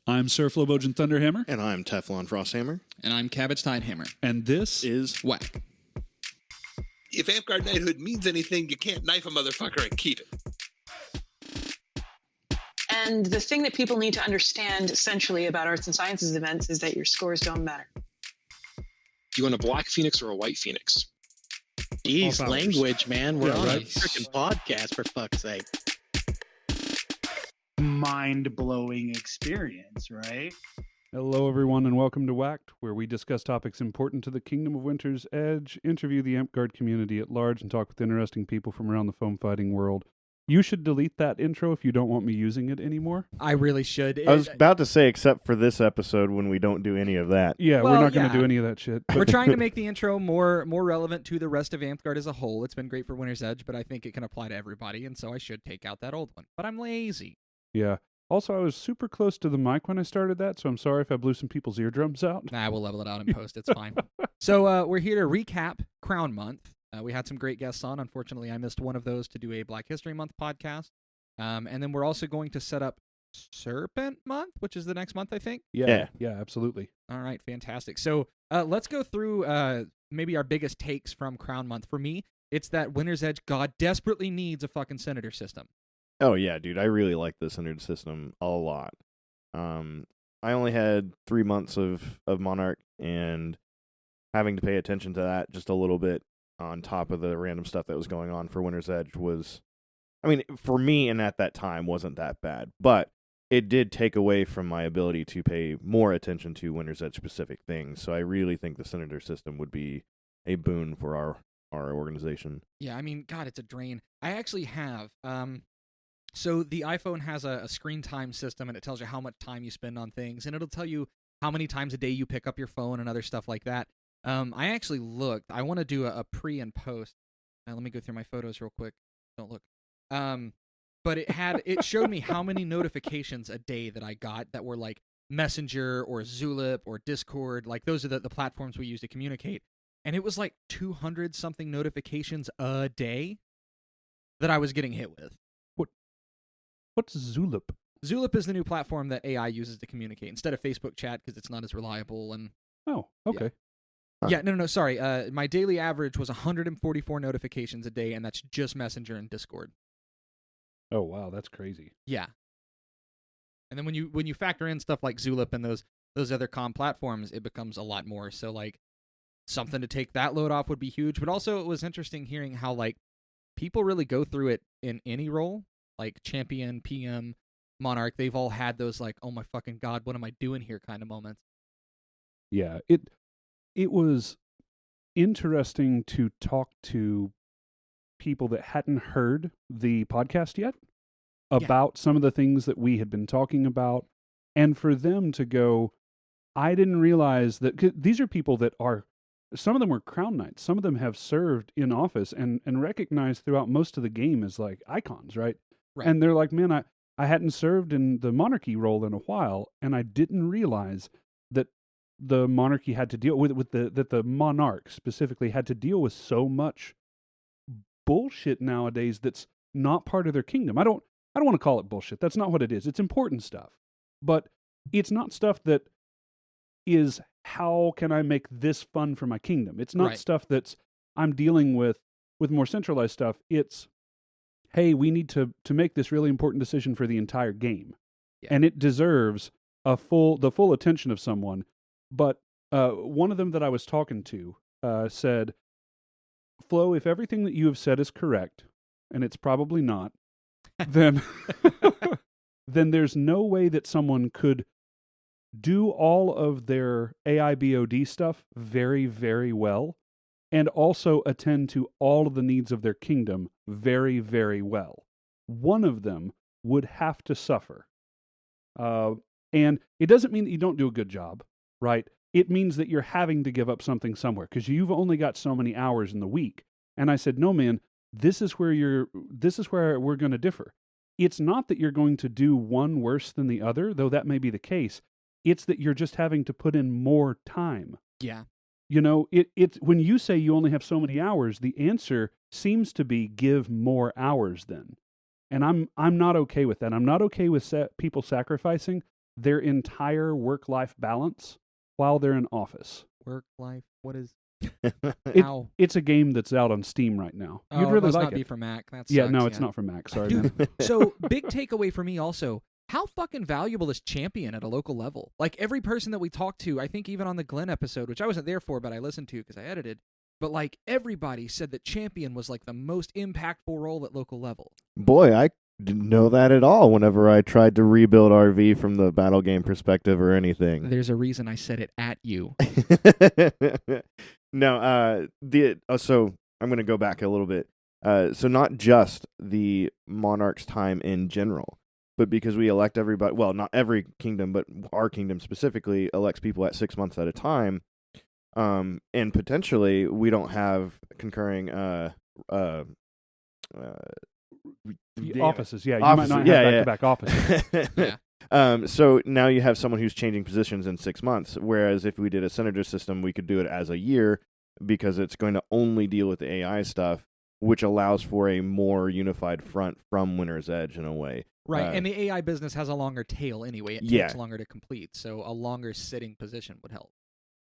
I'm Sir Flowbojan Thunderhammer. And I'm Teflon Frosthammer. And I'm Cabbage Tidehammer. And this is WAK. If Amtgard knighthood means anything, you can't knife a motherfucker and keep it. And the thing that people need to understand essentially about arts and sciences events is that your scores don't matter. Do you want a black phoenix or a white phoenix? Jeez, language, man. We're on right. a freaking podcast, for fuck's sake. Mind-blowing experience, right? Hello, everyone, and welcome to WAK, where we discuss topics important to the Kingdom of Winter's Edge, interview the Amtgard community at large, and talk with interesting people from around the foam fighting world. You should delete that intro if you don't want me using it anymore. I really should. I was about to say, except for this episode when we don't do any of that. Yeah, Well, we're not going to yeah. do any of that shit. We're trying to make the intro more relevant to the rest of Amtgard as a whole. It's been great for Winter's Edge, but I think it can apply to everybody, and so I should take out that old one. But I'm lazy. Yeah. Also, I was super close to the mic when I started that, so I'm sorry if I blew some people's eardrums out. Nah, we'll level it out in post. It's fine. So we're here to recap Crown Month. We had some great guests on. Unfortunately, I missed one of those to do a Black History Month podcast. And then we're also going to set up Serpent Month, which is the next month, I think. Yeah, absolutely. All right, fantastic. So let's go through maybe our biggest takes from Crown Month. For me, it's that Winter's Edge God desperately needs a fucking senator system. Oh, yeah, dude. I really like the Senator system a lot. I only had 3 months of Monarch, and having to pay attention to that just a little bit on top of the random stuff that was going on for Winter's Edge was... I mean, for me and at that time wasn't that bad, but it did take away from my ability to pay more attention to Winter's Edge specific things. So I really think the Senator system would be a boon for our organization. Yeah, I mean, God, it's a drain. I actually have. So the iPhone has a screen time system, and it tells you how much time you spend on things, and it'll tell you how many times a day you pick up your phone and other stuff like that. I actually looked. I want to do a pre and post. Let me go through my photos real quick. Don't look. But it showed me how many notifications a day that I got that were like Messenger or Zulip or Discord. Like those are the platforms we use to communicate. And it was like 200 something notifications a day that I was getting hit with. What's Zulip? Zulip is the new platform that AI uses to communicate instead of Facebook chat because it's not as reliable. And Oh, okay. yeah, no, sorry. My daily average was 144 notifications a day, and that's just Messenger and Discord. Oh, wow, that's crazy. Yeah. And then when you factor in stuff like Zulip and those other comm platforms, it becomes a lot more. So like something to take that load off would be huge. But also it was interesting hearing how like people really go through it in any role, like champion, PM, Monarch. They've all had those like, oh my fucking God, what am I doing here kind of moments. Yeah, it was interesting to talk to people that hadn't heard the podcast yet about some of the things that we had been talking about, and for them to go, I didn't realize that 'cause these are people that are, some of them were Crown Knights, some of them have served in office and recognized throughout most of the game as like icons, right? And they're like, man, I hadn't served in the monarchy role in a while, and I didn't realize that the monarchy had to deal with that the monarch specifically had to deal with so much bullshit nowadays that's not part of their kingdom. I don't want to call it bullshit. That's not what it is. It's important stuff. But it's not stuff that is how can I make this fun for my kingdom. It's not stuff that's I'm dealing with more centralized stuff. It's hey, we need to make this really important decision for the entire game. Yeah. And it deserves the full attention of someone. But one of them that I was talking to said, Flo, if everything that you have said is correct, and it's probably not, then then there's no way that someone could do all of their AI BOD stuff very, very well, and also attend to all of the needs of their kingdom very, very well. One of them would have to suffer. And it doesn't mean that you don't do a good job, right? It means that you're having to give up something somewhere because you've only got so many hours in the week. And I said, no, man, this is where we're going to differ. It's not that you're going to do one worse than the other, though that may be the case. It's that you're just having to put in more time. Yeah. You know, it's when you say you only have so many hours, the answer seems to be give more hours then. And I'm not okay with that. I'm not okay with people sacrificing their entire work-life balance while they're in office. Work life. What is? It- How? It's a game that's out on Steam right now. Oh, You'd it really must like not it. be for Mac. That Yeah, sucks, no, it's not for Mac. Sorry, Dude, man. So big takeaway for me also. How fucking valuable is Champion at a local level? Like every person that we talked to, I think even on the Glenn episode, which I wasn't there for, but I listened to because I edited. But like everybody said that Champion was like the most impactful role at local level. Boy, I didn't know that at all whenever I tried to rebuild RV from the battle game perspective or anything. There's a reason I said it at you. No, so I'm going to go back a little bit. So not just the monarch's time in general, but because we elect everybody, well, not every kingdom, but our kingdom specifically elects people at 6 months at a time. And potentially we don't have concurring Offices, yeah. You Offices, might not yeah, have back-to-back offices. Yeah. So now you have someone who's changing positions in 6 months, whereas if we did a senator system, we could do it as a year because it's going to only deal with the AI stuff, which allows for a more unified front from Winter's Edge in a way. Right, and the AI business has a longer tail anyway. It takes longer to complete, so a longer sitting position would help.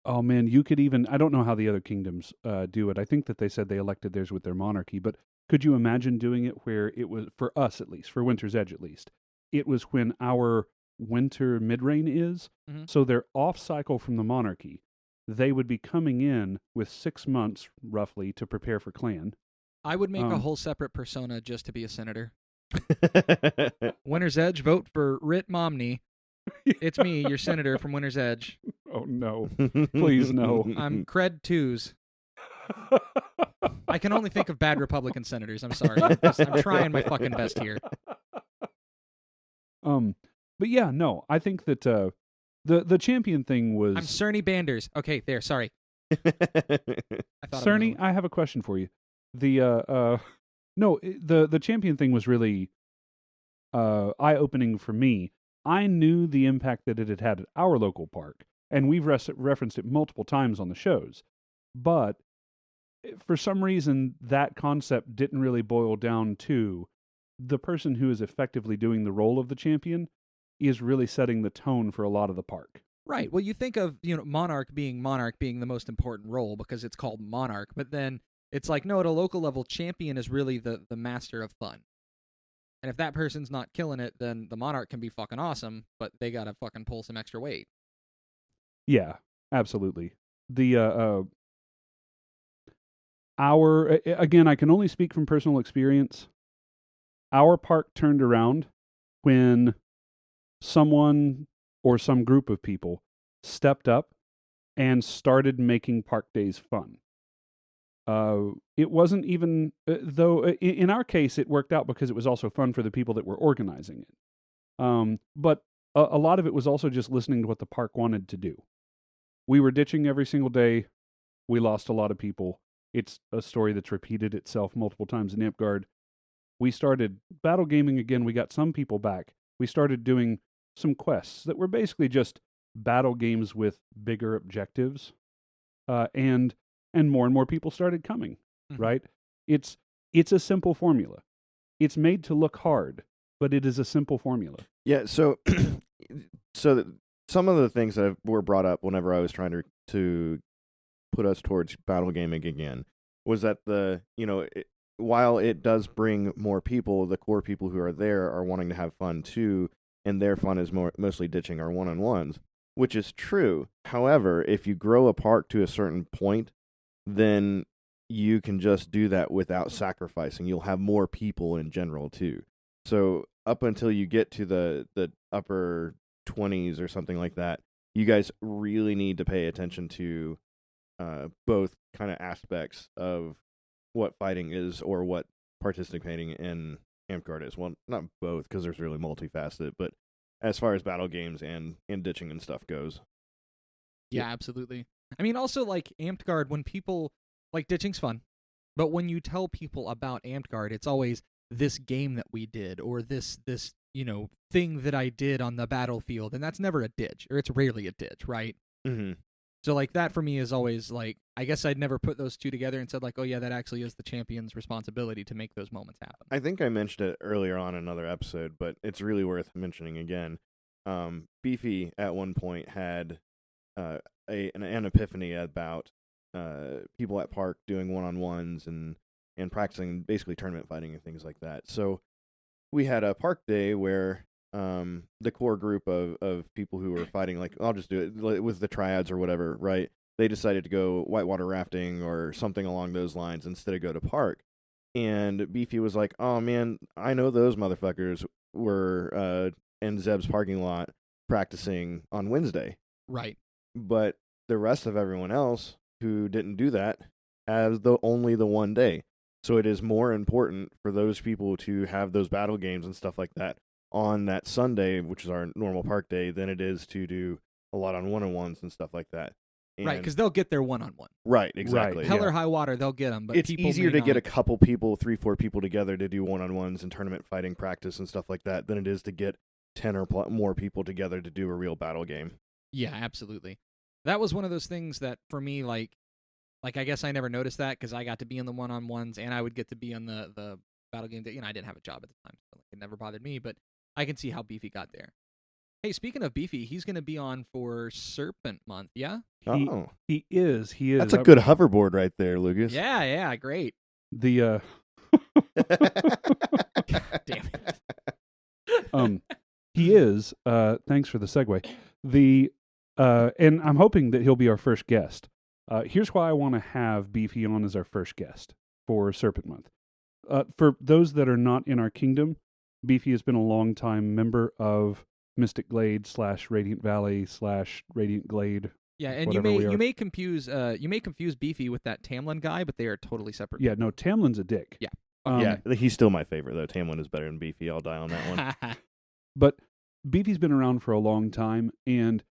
Oh, man, you could even... I don't know how the other kingdoms do it. I think that they said they elected theirs with their monarchy, but could you imagine doing it where it was, for us at least, for Winter's Edge at least, it was when our winter mid-reign is, so they're off-cycle from the monarchy. They would be coming in with 6 months, roughly, to prepare for clan. I would make a whole separate persona just to be a senator. Winter's Edge, vote for Rit Momney. It's me, your senator from Winter's Edge. Oh, no. Please, no. I'm Cred Twos. I can only think of bad Republican senators. I'm sorry. I'm trying my fucking best here. But yeah, no, I think that the champion thing was... I'm Cerny Banders. Okay, there, sorry. Cerny, I have a question for you. The champion thing was really eye-opening for me. I knew the impact that it had had at our local park, and we've referenced it multiple times on the shows. But for some reason, that concept didn't really boil down to the person who is effectively doing the role of the champion is really setting the tone for a lot of the park. Right. Well, you think of, Monarch being the most important role because it's called Monarch, but then it's like, no, at a local level, champion is really the master of fun. And if that person's not killing it, then the Monarch can be fucking awesome, but they gotta fucking pull some extra weight. Yeah, absolutely. Again, I can only speak from personal experience. Our park turned around when someone or some group of people stepped up and started making park days fun. It wasn't even, though in our case it worked out because it was also fun for the people that were organizing it. But a lot of it was also just listening to what the park wanted to do. We were ditching every single day. We lost a lot of people. It's a story that's repeated itself multiple times in Amtgard. We started battle gaming again. We got some people back. We started doing some quests that were basically just battle games with bigger objectives. And more and more people started coming, right? It's a simple formula. It's made to look hard, but it is a simple formula. Yeah, so some of the things that were brought up whenever I was trying to put us towards battle gaming again was that while it does bring more people, the core people who are there are wanting to have fun too, and their fun is mostly ditching our one-on-ones, which is true. However, if you grow a park to a certain point, then you can just do that without sacrificing. You'll have more people in general too. So up until you get to the upper 20s or something like that, you guys really need to pay attention to both kind of aspects of what fighting is or what participating in Amtgard is. Well, not both, because there's really multifaceted, but as far as battle games and ditching and stuff goes. Yeah, absolutely. I mean, also, like, Amtgard, when people... Like, ditching's fun, but when you tell people about Amtgard, it's always this game that we did, or this thing that I did on the battlefield, and that's never a ditch, or it's rarely a ditch, right? Mm-hmm. So, like, that for me is always, like, I guess I'd never put those two together and said, like, oh, yeah, that actually is the champion's responsibility to make those moments happen. I think I mentioned it earlier on in another episode, but it's really worth mentioning again. Beefy at one point had an epiphany about people at Park doing one-on-ones and practicing basically tournament fighting and things like that. So we had a Park day where the core group of people who were fighting, like, I'll just do it with the triads or whatever, right? They decided to go whitewater rafting or something along those lines instead of go to Park. And Beefy was like, oh man, I know those motherfuckers were in Zeb's parking lot practicing on Wednesday. Right. But the rest of everyone else who didn't do that has only the one day. So it is more important for those people to have those battle games and stuff like that on that Sunday, which is our normal Park day, than it is to do a lot on one-on-ones and stuff like that. Right, because they'll get their one-on-one. Right, exactly. Hell or high water, they'll get them. But it's people easier may to get a not. couple people, 3-4 people together to do one-on-ones and tournament fighting practice and stuff like that than it is to get 10 or more people together to do a real battle game. Yeah, absolutely. That was one of those things that, for me, like I guess I never noticed that because I got to be in the one-on-ones and I would get to be on the battle game. I didn't have a job at the time, so it never bothered me, but I can see how Beefy got there. Hey, speaking of Beefy, he's going to be on for Serpent Month, yeah? He is. That's a good hoverboard right there, Lucas. Yeah, great. The Damn it. he is. Thanks for the segue. And I'm hoping that he'll be our first guest. Here's why I want to have Beefy on as our first guest for Serpent Month. For those that are not in our kingdom, Beefy has been a long-time member of Mystic Glade / Radiant Valley / Radiant Glade. Yeah, and you may confuse Beefy with that Tamlin guy, but they are totally separate. Yeah, no, Tamlin's a dick. Yeah. Yeah, he's still my favorite, though. Tamlin is better than Beefy. I'll die on that one. But Beefy's been around for a long time, and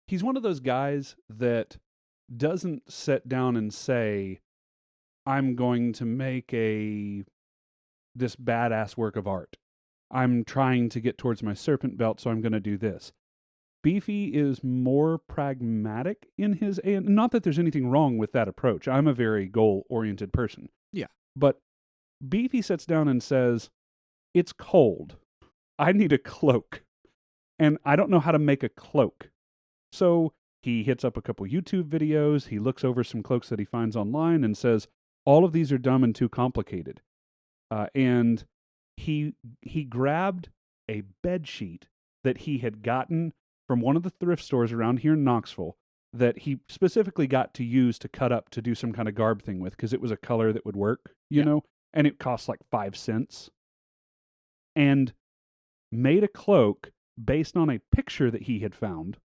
he's one of those guys that doesn't sit down and say, I'm going to make this badass work of art. I'm trying to get towards my serpent belt, so I'm going to do this. Beefy is more pragmatic in his, and not that there's anything wrong with that approach. I'm a very goal-oriented person. Yeah. But Beefy sits down and says, it's cold. I need a cloak. And I don't know how to make a cloak. So he hits up a couple YouTube videos. He looks over some cloaks that he finds online and says, all of these are dumb and too complicated. And he grabbed a bed sheet that he had gotten from one of the thrift stores around here in Knoxville that he specifically got to use to cut up to do some kind of garb thing with because it was a color that would work, you know, and it cost like 5 cents. And made a cloak based on a picture that he had found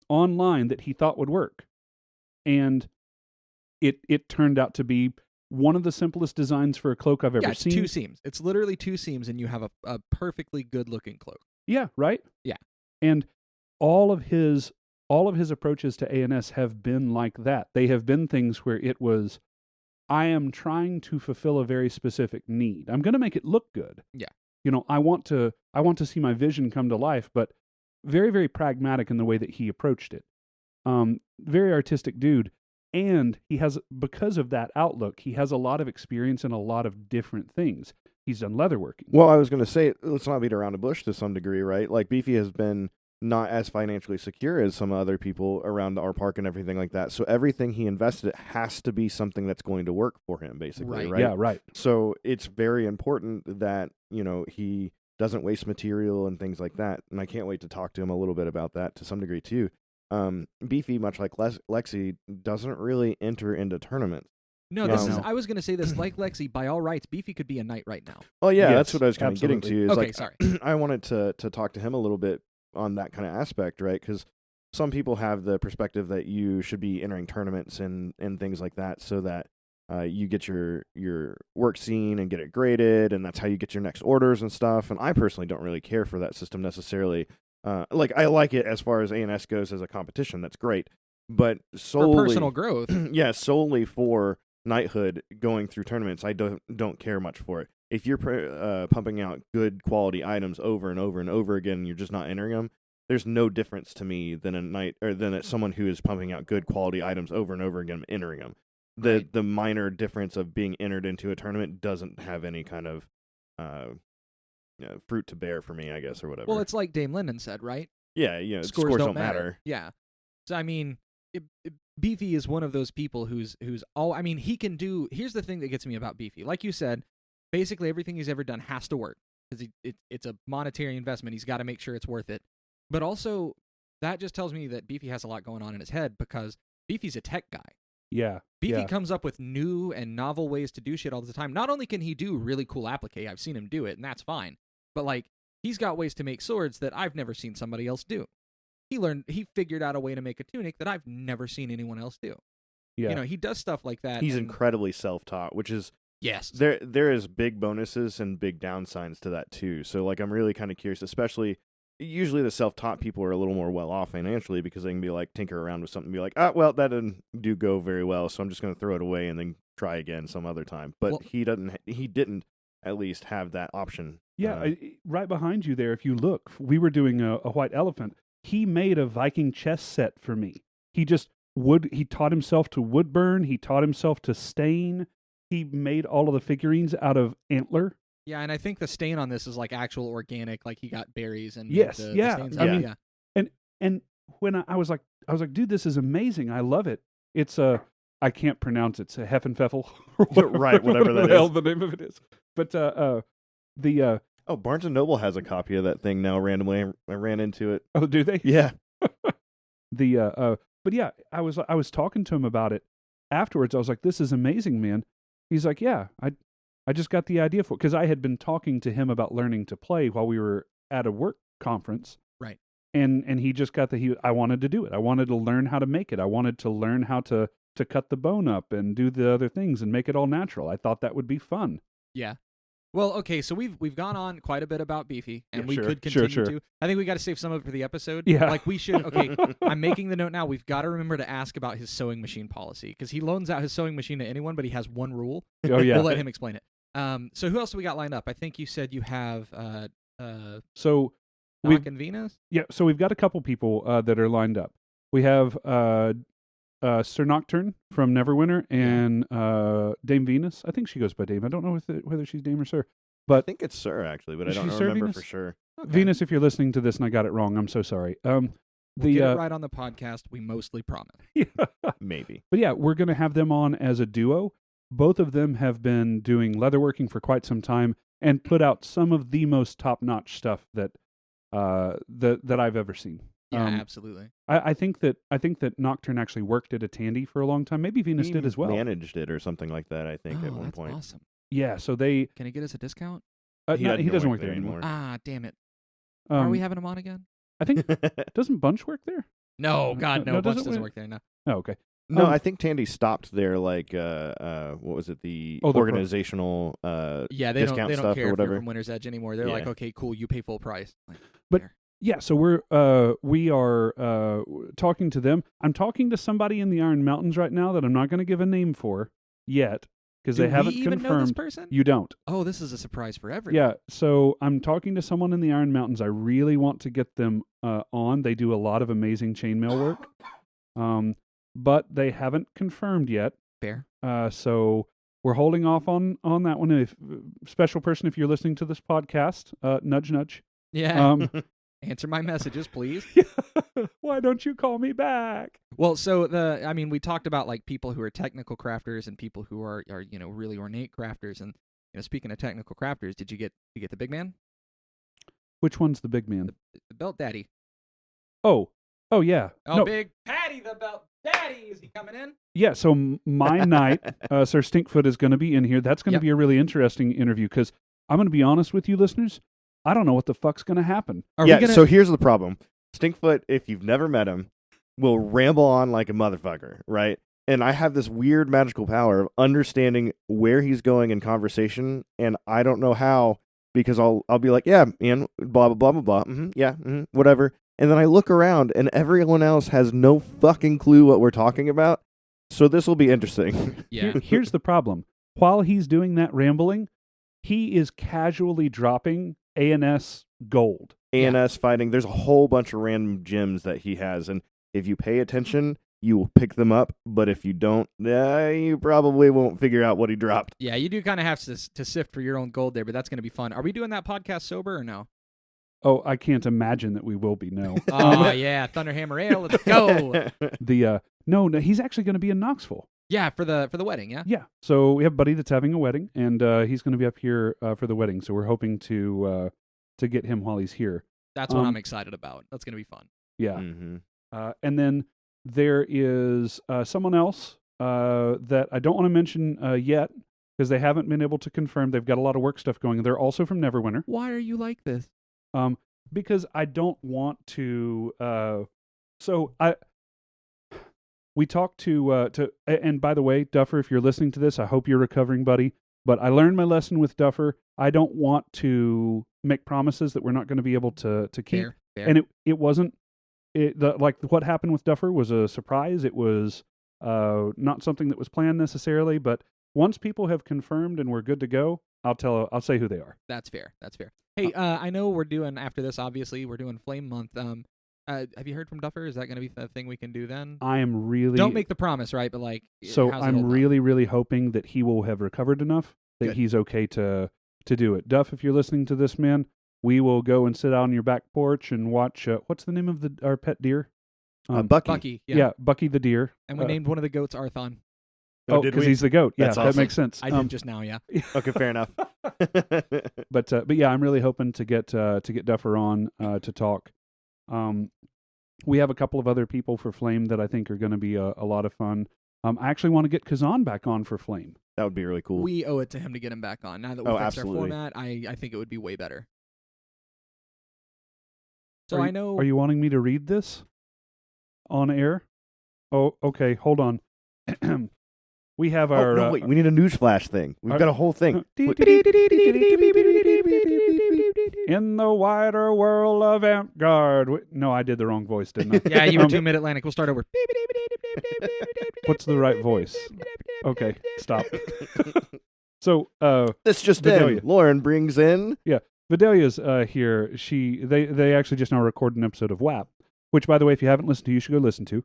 online that he thought would work. And it turned out to be one of the simplest designs for a cloak I've ever seen. 2 seams. It's literally 2 seams, and you have a perfectly good-looking cloak. Yeah, right? Yeah. And all of his approaches to ANS have been like that. They have been things where it was, I am trying to fulfill a very specific need. I'm going to make it look good. Yeah. You know, I want to see my vision come to life, but very, very pragmatic in the way that he approached it. Very artistic dude. And he has, because of that outlook, he has a lot of experience in a lot of different things. He's done leatherworking. Well, I was going to say, let's not beat around the bush to some degree, right? Like, Beefy has been not as financially secure as some other people around our park and everything like that. So everything he invested has to be something that's going to work for him, basically, right? Yeah, right. So it's very important that, you know, he doesn't waste material and things like that. And I can't wait to talk to him a little bit about that to some degree, too. Beefy, much like Lexi, doesn't really enter into tournaments. No, I was going to say this, like Lexi, by all rights, Beefy could be a knight right now. Oh, yeah, Yes, that's what I was kind of getting to. Is okay, like, sorry. I wanted to talk to him a little bit on that kind of aspect, right? Because some people have the perspective that you should be entering tournaments and things like that so that you get your work seen and get it graded, and that's how you get your next orders and stuff. And I personally don't really care for that system necessarily. Like, I like it as far as ANS goes as a competition. That's great. But solely For personal growth. Yeah, solely for knighthood going through tournaments, I don't care much for it. If you're pumping out good quality items over and over and over again, and you're just not entering them, there's no difference to me than a knight or than someone who is pumping out good quality items over and over again, entering them. The minor difference of being entered into a tournament doesn't have any kind of fruit to bear for me, I guess, or whatever. Well, it's like Dame Linden said, right? Yeah, scores don't matter. Yeah. So I mean, Beefy is one of those people who's all. I mean, he can do. Here's the thing that gets me about Beefy. Like you said, basically everything he's ever done has to work because it's a monetary investment. He's got to make sure it's worth it. But also, that just tells me that Beefy has a lot going on in his head because Beefy's a tech guy. Yeah. Beefy comes up with new and novel ways to do shit all the time. Not only can he do really cool applique, I've seen him do it, and that's fine. But like, he's got ways to make swords that I've never seen somebody else do. He figured out a way to make a tunic that I've never seen anyone else do. Yeah. You know, he does stuff like that. He's incredibly self-taught, which is yes. There is big bonuses and big downsides to that too. So like, I'm really kind of curious, especially usually the self-taught people are a little more well-off financially because they can be like tinker around with something and be like, well, that didn't go very well, so I'm just going to throw it away and then try again some other time. But he didn't at least have that option. Yeah, right behind you there, if you look, we were doing a white elephant. He made a Viking chess set for me. He taught himself to wood burn. He taught himself to stain. He made all of the figurines out of antler. Yeah, and I think the stain on this is like actual organic, like he got berries and yes, the stains. I mean, and when I was like, dude, this is amazing. I love it. It's I can't pronounce it. It's a Heffenpfeffel, right? Whatever that the hell is. The name of it is. But Barnes & Noble has a copy of that thing now randomly. I ran into it. Oh, do they? Yeah. But yeah, I was talking to him about it afterwards. I was like, this is amazing, man. He's like, yeah, I just got the idea for it because I had been talking to him about learning to play while we were at a work conference. Right. And he just got I wanted to do it. I wanted to learn how to make it. I wanted to learn how to cut the bone up and do the other things and make it all natural. I thought that would be fun. Yeah. Well, okay, so we've gone on quite a bit about Beefy, and we sure, could continue sure. to. I think we got to save some of it for the episode. Yeah. Like we should. Okay, I'm making the note now. We've got to remember to ask about his sewing machine policy because he loans out his sewing machine to anyone, but he has one rule. Oh yeah. We'll let him explain it. So who else do we got lined up? I think you said you have So WAK and Venus. Yeah. So we've got a couple people that are lined up. We have Sir Nocturne from Neverwinter and Dame Venus. I think she goes by Dame. I don't know whether she's Dame or Sir. But I think it's Sir, actually, but I don't remember Venus? for sure. Okay. Venus, if you're listening to this and I got it wrong, I'm so sorry. We'll get it right on the podcast. We mostly promise. Yeah. Maybe. But yeah, we're going to have them on as a duo. Both of them have been doing leatherworking for quite some time and put out some of the most top-notch stuff that I've ever seen. Yeah, absolutely. I think that Nocturne actually worked at a Tandy for a long time. Maybe Venus did as well. Managed it or something like that, I think, at one that's point. Awesome. Yeah, so they... Can he get us a discount? He doesn't work there anymore. Ah, damn it. Are we having him on again? I think... Doesn't Bunch work there? No, God, no. Bunch doesn't work there, no. Oh, okay. No, I think Tandy stopped their, like, what was it, the organizational yeah, they discount don't stuff care or if whatever. you're from Winter's Edge anymore. They're like, okay, cool, you pay full price. Like, but yeah, so we are talking to them. I'm talking to somebody in the Iron Mountains right now that I'm not going to give a name for yet because they haven't even confirmed. Know this person? You don't. Oh, this is a surprise for everyone. Yeah, so I'm talking to someone in the Iron Mountains. I really want to get them on. They do a lot of amazing chainmail work, but they haven't confirmed yet. Fair. So we're holding off on that one. If special person, if you're listening to this podcast, nudge, nudge. Yeah. Answer my messages, please. Why don't you call me back? Well, so we talked about like people who are technical crafters and people who are really ornate crafters. And speaking of technical crafters, did you get the big man? Which one's the big man? The Belt Daddy. Oh yeah. Oh, no. Big Patty, the Belt Daddy. Is he coming in? Yeah. So my knight, Sir Stinkfoot, is going to be in here. That's going to be a really interesting interview because I'm going to be honest with you, listeners. I don't know what the fuck's going to happen. So here's the problem. Stinkfoot, if you've never met him, will ramble on like a motherfucker, right? And I have this weird magical power of understanding where he's going in conversation, and I don't know how, because I'll be like, yeah, and blah, blah, blah, blah, blah, whatever. And then I look around, and everyone else has no fucking clue what we're talking about, so this will be interesting. Yeah. Here's the problem. While he's doing that rambling, he is casually dropping ANS gold. ANS fighting. There's a whole bunch of random gems that he has, and if you pay attention, you will pick them up. But if you don't, you probably won't figure out what he dropped. Yeah, you do kind of have to sift for your own gold there, but that's going to be fun. Are we doing that podcast sober or no? Oh, I can't imagine that we will be. No. Oh yeah, Thunderhammer Ale. Let's go. No, he's actually going to be in Knoxville. Yeah, for the wedding. Yeah. Yeah. So we have a buddy that's having a wedding, and he's going to be up here for the wedding. So we're hoping to get him while he's here. That's what I'm excited about. That's going to be fun. Yeah. Mm-hmm. And then there is someone else that I don't want to mention yet because they haven't been able to confirm. They've got a lot of work stuff going. They're also from Neverwinter. Why are you like this? Because I don't want to. We talked to and by the way, Duffer, if you're listening to this, I hope you're recovering, buddy. But I learned my lesson with Duffer. I don't want to make promises that we're not going to be able to keep. Fair. And it wasn't. Like what happened with Duffer was a surprise. It was not something that was planned necessarily. But once people have confirmed and we're good to go, I'll say who they are. That's fair. Hey, I know we're doing after this. Obviously, we're doing Flame Month. Have you heard from Duffer? Is that going to be the thing we can do then? I am really don't make the promise, right? But like, so I'm really hoping that he will have recovered enough that he's okay to do it. Duff, if you're listening to this, man, we will go and sit out on your back porch and watch. What's the name of our pet deer? Bucky. Bucky. Yeah, Bucky the deer. And we named one of the goats Arthon. Oh, because he's the goat. Yeah, That's that awesome. makes sense. I did just now. Yeah. Okay, fair enough. But yeah, I'm really hoping to get Duffer on to talk. We have a couple of other people for Flame that I think are going to be a lot of fun. I actually want to get Kazan back on for Flame. That would be really cool. We owe it to him to get him back on. Now that we fixed our format, I think it would be way better. So I know. Are you wanting me to read this on air? Oh, okay. Hold on. We have our. No, wait. We need a newsflash thing. We've got a whole thing. In the wider world of Amtgard. No, I did the wrong voice, didn't I? Yeah, you were too Mid-Atlantic. We'll start over. What's the right voice? Okay, stop. So, this just in. Lauren brings in. Yeah, Vidalia's here. They actually just now recorded an episode of WAP, which, by the way, if you haven't listened to, you should go listen to.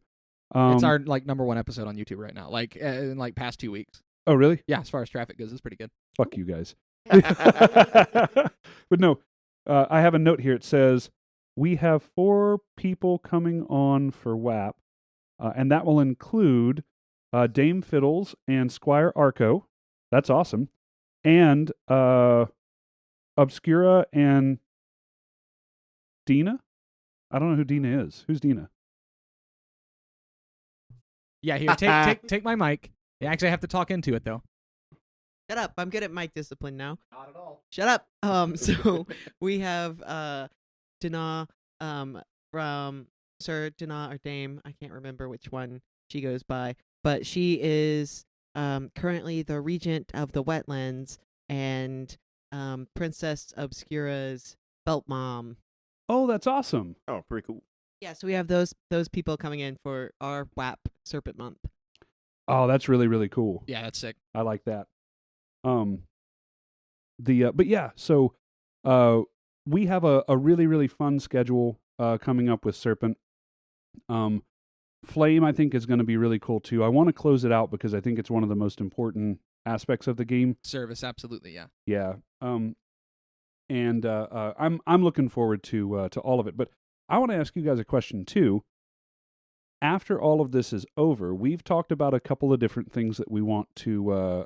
It's our number one episode on YouTube right now. In past 2 weeks. Oh, really? Yeah, as far as traffic goes, it's pretty good. Fuck you guys. But no, I have a note here. It says we have 4 people coming on for WAP, and that will include Dame Fiddles and Squire Arco. That's awesome. And Obscura and Dina. I don't know who Dina is. Who's Dina? Yeah, here, take my mic. You actually have to talk into it, though. Shut up. I'm good at mic discipline now. Not at all. Shut up. So we have Dana from Sir Dana or Dame. I can't remember which one she goes by. But she is currently the regent of the wetlands and Princess Obscura's belt mom. Oh, that's awesome. Oh, pretty cool. Yeah, so we have those people coming in for our WAP Serpent Month. Oh, that's really, really cool. Yeah, that's sick. I like that. But yeah, so we have a really, really fun schedule coming up with Serpent. Flame, I think, is going to be really cool too. I want to close it out because I think it's one of the most important aspects of the game. Service, absolutely, yeah. Yeah. And I'm looking forward to all of it. But I want to ask you guys a question too. After all of this is over, we've talked about a couple of different things that we want to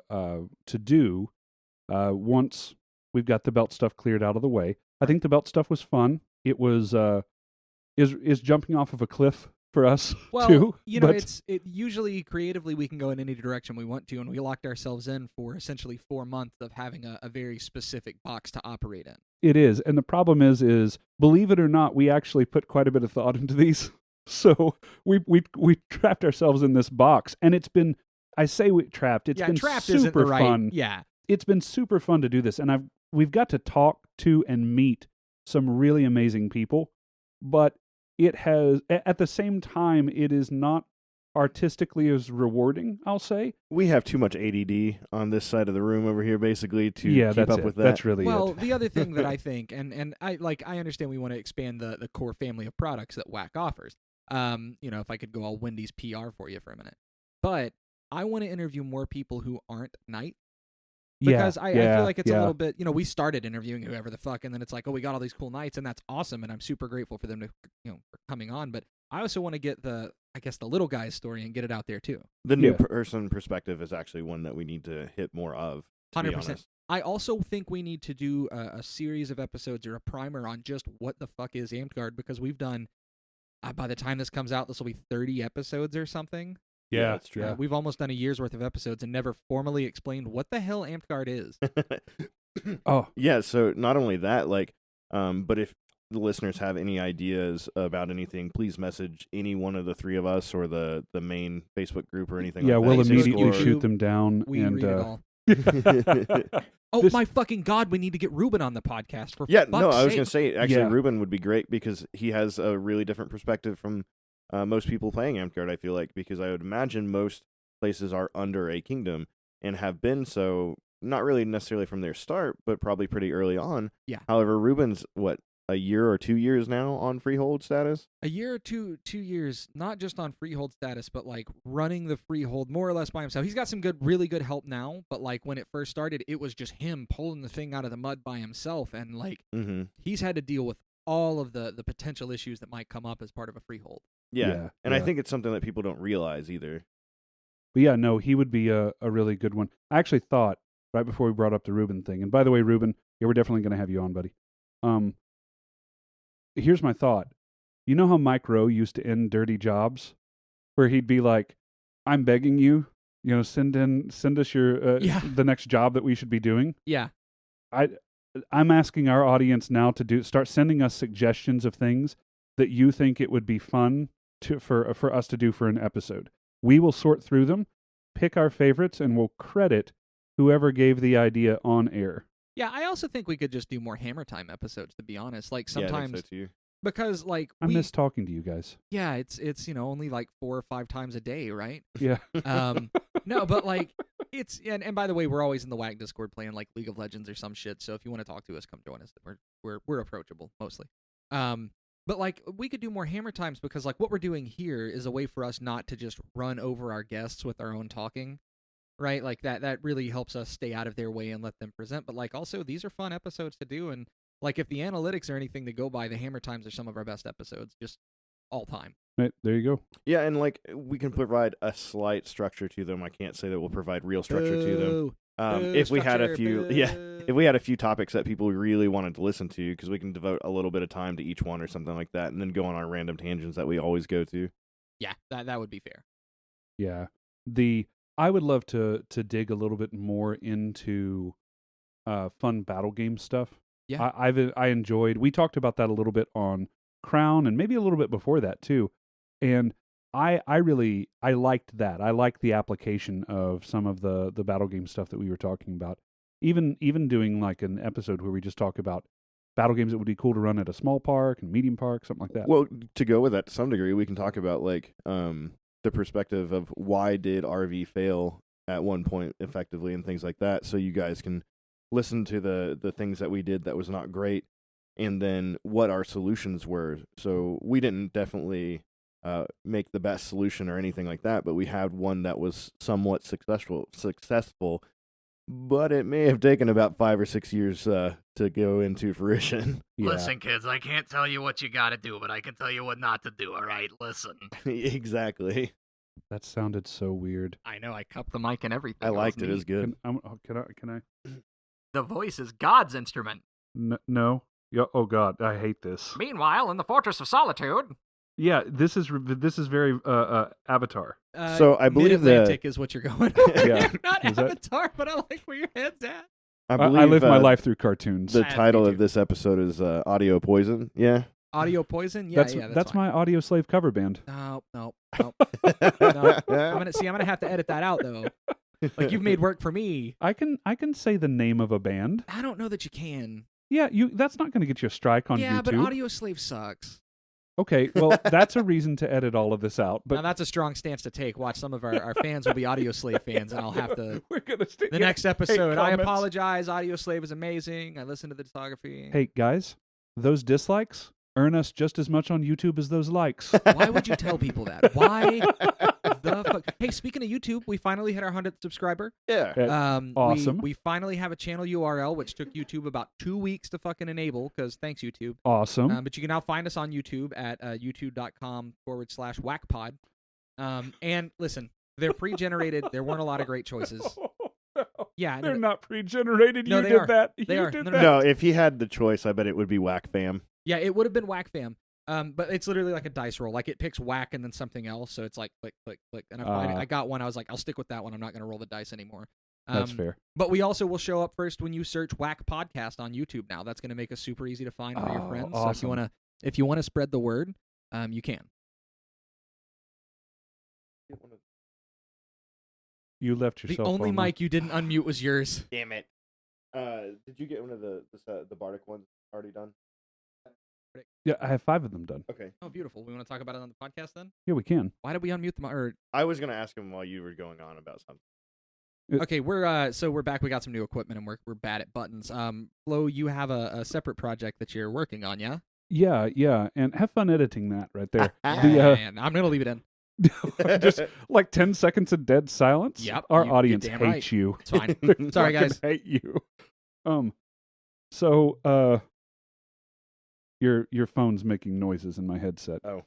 do once we've got the belt stuff cleared out of the way. I think the belt stuff was fun. It was is jumping off of a cliff for us too. You know, it usually creatively we can go in any direction we want to, and we locked ourselves in for essentially 4 months of having a very specific box to operate in. It is, and the problem is believe it or not, we actually put quite a bit of thought into these. So we trapped ourselves in this box, and it's been, I say we trapped. It's been trapped super right, fun. Yeah, it's been super fun to do this, and we've got to talk to and meet some really amazing people, but it has at the same time it is not artistically as rewarding, I'll say. We have too much ADD on this side of the room over here, basically, to keep up with that. That's really it. The other thing that I think, and I understand we want to expand the core family of products that WAK offers. If I could go all Wendy's PR for you for a minute. But I want to interview more people who aren't knight. Because I feel like it's a little bit, we started interviewing whoever the fuck, and then it's like, oh, we got all these cool knights, and that's awesome, and I'm super grateful for them to, for coming on. But I also want to get the little guy's story and get it out there too. The new person perspective is actually one that we need to hit more of. 100%. I also think we need to do a series of episodes or a primer on just what the fuck is Amtgard, because we've done, by the time this comes out, this will be 30 episodes or something. Yeah, that's true. We've almost done a year's worth of episodes and never formally explained what the hell Amtgard is. Oh. Yeah, so not only that, but if the listeners have any ideas about anything, please message any one of the three of us or the main Facebook group or anything like that. We'll immediately shoot them down. We read it all. My fucking God, we need to get Ruben on the podcast for I was going to sake. say, actually, Ruben would be great because he has a really different perspective from most people playing Amtgard, I feel like, because I would imagine most places are under a kingdom and have been so, not really necessarily from their start, but probably pretty early on. Yeah. However, Ruben's, a year or 2 years now on freehold status? A year or 2 years, not just on freehold status, but running the freehold more or less by himself. He's got some really good help now, but when it first started, it was just him pulling the thing out of the mud by himself, and he's had to deal with all of the potential issues that might come up as part of a freehold. Yeah. I think it's something that people don't realize either. But yeah, no, he would be a really good one. I actually thought, right before we brought up the Ruben thing, and by the way, Ruben, we're definitely going to have you on, buddy. Here's my thought. You know how Mike Rowe used to end dirty jobs? Where he'd be like, I'm begging you, send us your the next job that we should be doing. Yeah. I'm asking our audience now to start sending us suggestions of things that you think it would be fun for us to do for an episode. We will sort through them, pick our favorites, and we'll credit whoever gave the idea on air. Yeah, I also think we could just do more Hammertime episodes, to be honest. Sometimes, I think so too. Because I miss talking to you guys. Yeah, it's only 4 or 5 times a day, right? Yeah. No, but it's and by the way, we're always in the WAK Discord playing League of Legends or some shit. So if you want to talk to us, come join us. We're approachable mostly. But we could do more Hammer Times because what we're doing here is a way for us not to just run over our guests with our own talking. Right, that really helps us stay out of their way and let them present. But also, these are fun episodes to do, and if the analytics are anything to go by, the Hammer Times are some of our best episodes, just all time. Right, there you go. Yeah, and we can provide a slight structure to them. I can't say that we'll provide real structure to them. If we had a few topics that people really wanted to listen to, because we can devote a little bit of time to each one or something like that, and then go on our random tangents that we always go to. Yeah, that would be fair. Yeah, I would love to dig a little bit more into fun battle game stuff. Yeah, I enjoyed. We talked about that a little bit on Crown, and maybe a little bit before that too. And I liked that. I liked the application of some of the battle game stuff that we were talking about. Even doing an episode where we just talk about battle games that would be cool to run at a small park and medium park, something like that. Well, to go with that to some degree, we can talk about the perspective of why did RV fail at one point effectively and things like that, so you guys can listen to the things that we did that was not great, and then what our solutions were. So we didn't definitely make the best solution or anything like that, but we had one that was somewhat successful, but it may have taken about 5 or 6 years to go into fruition. Yeah. Listen, kids, I can't tell you what you gotta do, but I can tell you what not to do, all right? Listen. Exactly. That sounded so weird. I know, I cupped the mic and everything. I liked it. It was good. Can I? The voice is God's instrument. No. Oh, God, I hate this. Meanwhile, in the Fortress of Solitude... Yeah, this is very Avatar. So I believe Mid-Atlantic is what you're going. Yeah, not Avatar, but I like where your head's at. I live my life through cartoons. The title of this episode is Audio Poison. Yeah. Audio Poison. Yeah, that's my Audio Slave cover band. No. I'm gonna have to edit that out though. You've made work for me. I can say the name of a band. I don't know that you can. Yeah, that's not going to get you a strike on YouTube. Yeah, but Audio Slave sucks. Okay, well, that's a reason to edit all of this out. But now that's a strong stance to take. Watch, some of our fans will be Audio Slave fans, and I'll have to. We're gonna stick the next episode. I apologize. Audio Slave is amazing. I listened to the discography. Hey guys, those dislikes earn us just as much on YouTube as those likes. Why would you tell people that? Why the fuck? Hey, speaking of YouTube, we finally hit our 100th subscriber. Yeah. Awesome. We finally have a channel URL, which took YouTube about 2 weeks to fucking enable, because thanks, YouTube. Awesome. But you can now find us on YouTube at youtube.com/WAKpod. And listen, they're pre-generated. There weren't a lot of great choices. Yeah, They're not pre-generated. No, You they did are. that. They You are. did No, that. No, if he had the choice, I bet it would be WAK Fam. Yeah, it would have been WAK Fam. But it's literally like a dice roll. Like it picks WAK and then something else. So it's like click, click, click. And I got one. I was like, I'll stick with that one. I'm not going to roll the dice anymore. That's fair. But we also will show up first when you search WAK Podcast on YouTube now. That's going to make us super easy to find for your friends. Awesome. So if you want to spread the word, you can. You left your The cell only phone on. mic you didn't unmute was yours. Damn it. Did you get one of the Bardic ones already done? Yeah, I have 5 of them done. Okay. Oh, beautiful. We want to talk about it on the podcast then? Yeah, we can. Why did we unmute them? Or I was gonna ask him while you were going on about something. okay, we're back. We got some new equipment and we're bad at buttons. Flo, you have a separate project that you're working on, yeah? Yeah, and have fun editing that right there. And I'm gonna leave it in. Just like 10 seconds of dead silence. Yep, Our you're audience damn hates right. you. It's fine. They Sorry, fucking guys. hate you. So your phone's making noises in my headset. Oh.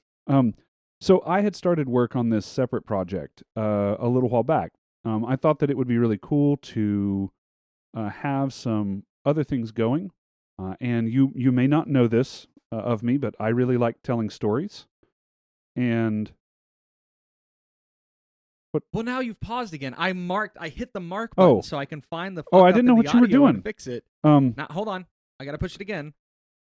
So I had started work on this separate project a little while back. I thought that it would be really cool to have some other things going. And you may not know this of me, but I really like telling stories. And well, now you've paused again. I hit the mark button so I can find the. Fuck I up didn't in know the what you were audio and doing. Fix it. Now, hold on. I gotta push it again.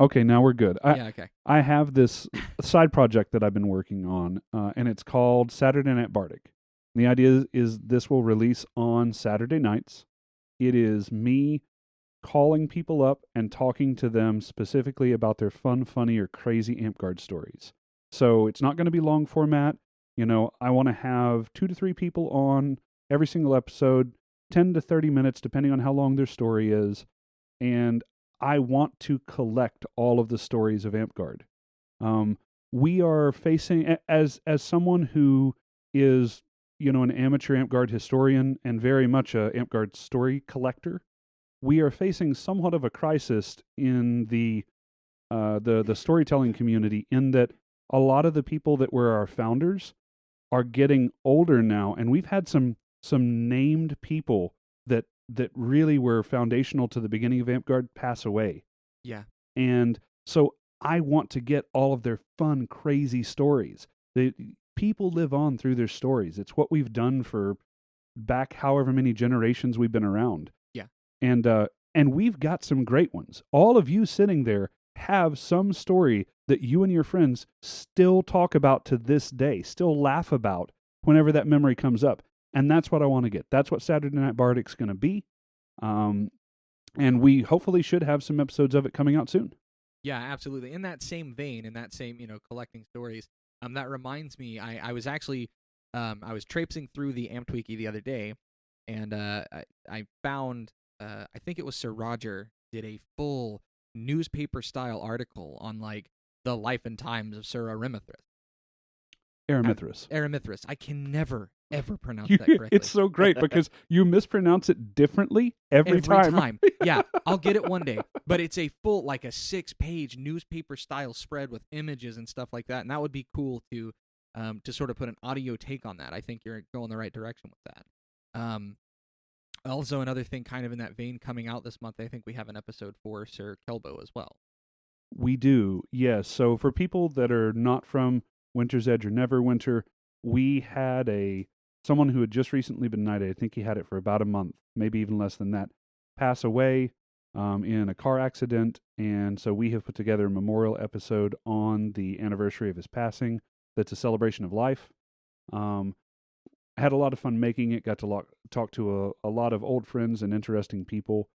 Okay, now we're good. Yeah. Okay. I have this side project that I've been working on, and it's called Saturday Night Bardic. And the idea is this will release on Saturday nights. It is me calling people up and talking to them specifically about their fun, funny, or crazy Amtgard stories. So it's not going to be long format. You know, I want to have 2 to 3 people on every single episode, 10 to 30 minutes, depending on how long their story is. And I want to collect all of the stories of Amtgard. We are facing, as someone who is, you know, an amateur Amtgard historian and very much a Amtgard story collector, we are facing somewhat of a crisis in the storytelling community, in that a lot of the people that were our founders are getting older now, and we've had some named people that really were foundational to the beginning of Amtgard pass away. Yeah. And so I want to get all of their fun, crazy stories. People live on through their stories. It's what we've done for back however many generations we've been around. Yeah. And we've got some great ones. All of you sitting there have some story that you and your friends still talk about to this day, still laugh about whenever that memory comes up. And that's what I want to get. That's what Saturday Night Bardic's going to be. And we hopefully should have some episodes of it coming out soon. Yeah, absolutely. In that same vein, in that same, collecting stories, that reminds me, I was actually, I was traipsing through the Amped Wiki the other day, and I found, I think it was Sir Roger did a full newspaper-style article on, like, the life and times of Sir Erimithras. Erimithras. I can never, ever pronounce that correctly. It's so great because you mispronounce it differently every time. Yeah, I'll get it one day. But it's a full, like a 6-page newspaper-style spread with images and stuff like that, and that would be cool to sort of put an audio take on that. I think you're going the right direction with that. Also, another thing kind of in that vein coming out this month, I think we have an episode for Sir Kelbo as well. We do, yes. So for people that are not from Winter's Edge or Neverwinter, we had someone who had just recently been knighted, I think he had it for about a month, maybe even less than that, pass away in a car accident, and so we have put together a memorial episode on the anniversary of his passing that's a celebration of life. Had a lot of fun making it, got to talk to a lot of old friends and interesting people.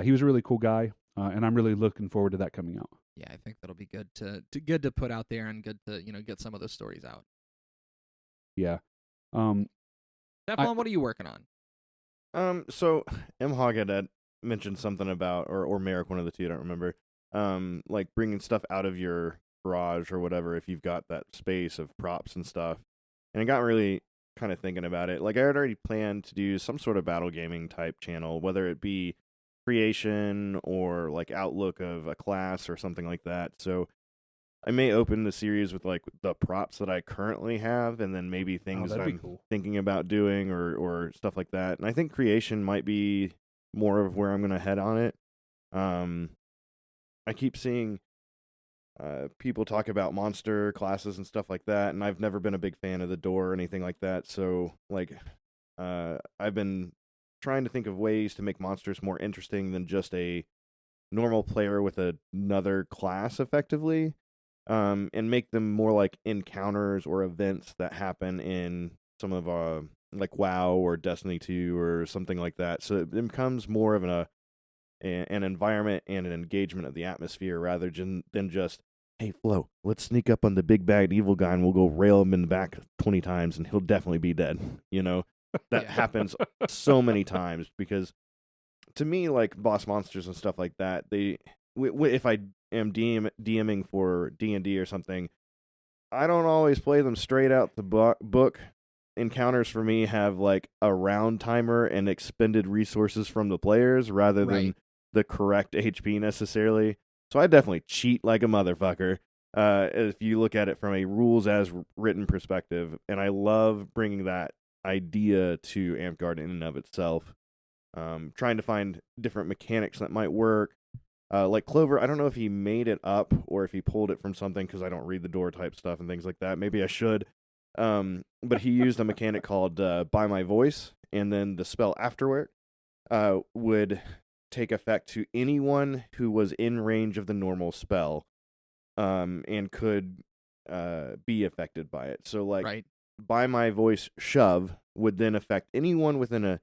He was a really cool guy, and I'm really looking forward to that coming out. Yeah, I think that'll be good to put out there and good to get some of those stories out. Yeah. Stefan, what are you working on? So M-Hog had mentioned something about, or Merrick, one of the two, I don't remember, like bringing stuff out of your garage or whatever if you've got that space of props and stuff. And I got really kind of thinking about it. Like I had already planned to do some sort of battle gaming type channel, whether it be creation or like outlook of a class or something like that. So I may open the series with like the props that I currently have, and then maybe things I'm thinking about doing or stuff like that. And I think creation might be more of where I'm going to head on it. I keep seeing people talk about monster classes and stuff like that, and I've never been a big fan of the door or anything like that. So like I've been trying to think of ways to make monsters more interesting than just a normal player with another class effectively. And make them more like encounters or events that happen in some of like WoW or Destiny 2 or something like that. So it becomes more of an environment and an engagement of the atmosphere rather than just, hey, Flo, let's sneak up on the big bad evil guy and we'll go rail him in the back 20 times and he'll definitely be dead. You know, that happens so many times because to me, like boss monsters and stuff like that, if I am DMing for D&D or something, I don't always play them straight out the book. Encounters for me have like a round timer and expended resources from the players rather than the correct HP necessarily. So I definitely cheat like a motherfucker if you look at it from a rules as written perspective. And I love bringing that idea to Amtgard in and of itself. Trying to find different mechanics that might work. Like Clover, I don't know if he made it up or if he pulled it from something because I don't read the door type stuff and things like that. Maybe I should. But he used a mechanic called By My Voice, and then the spell afterward would take effect to anyone who was in range of the normal spell and could be affected by it. So, like, By My Voice shove would then affect anyone within a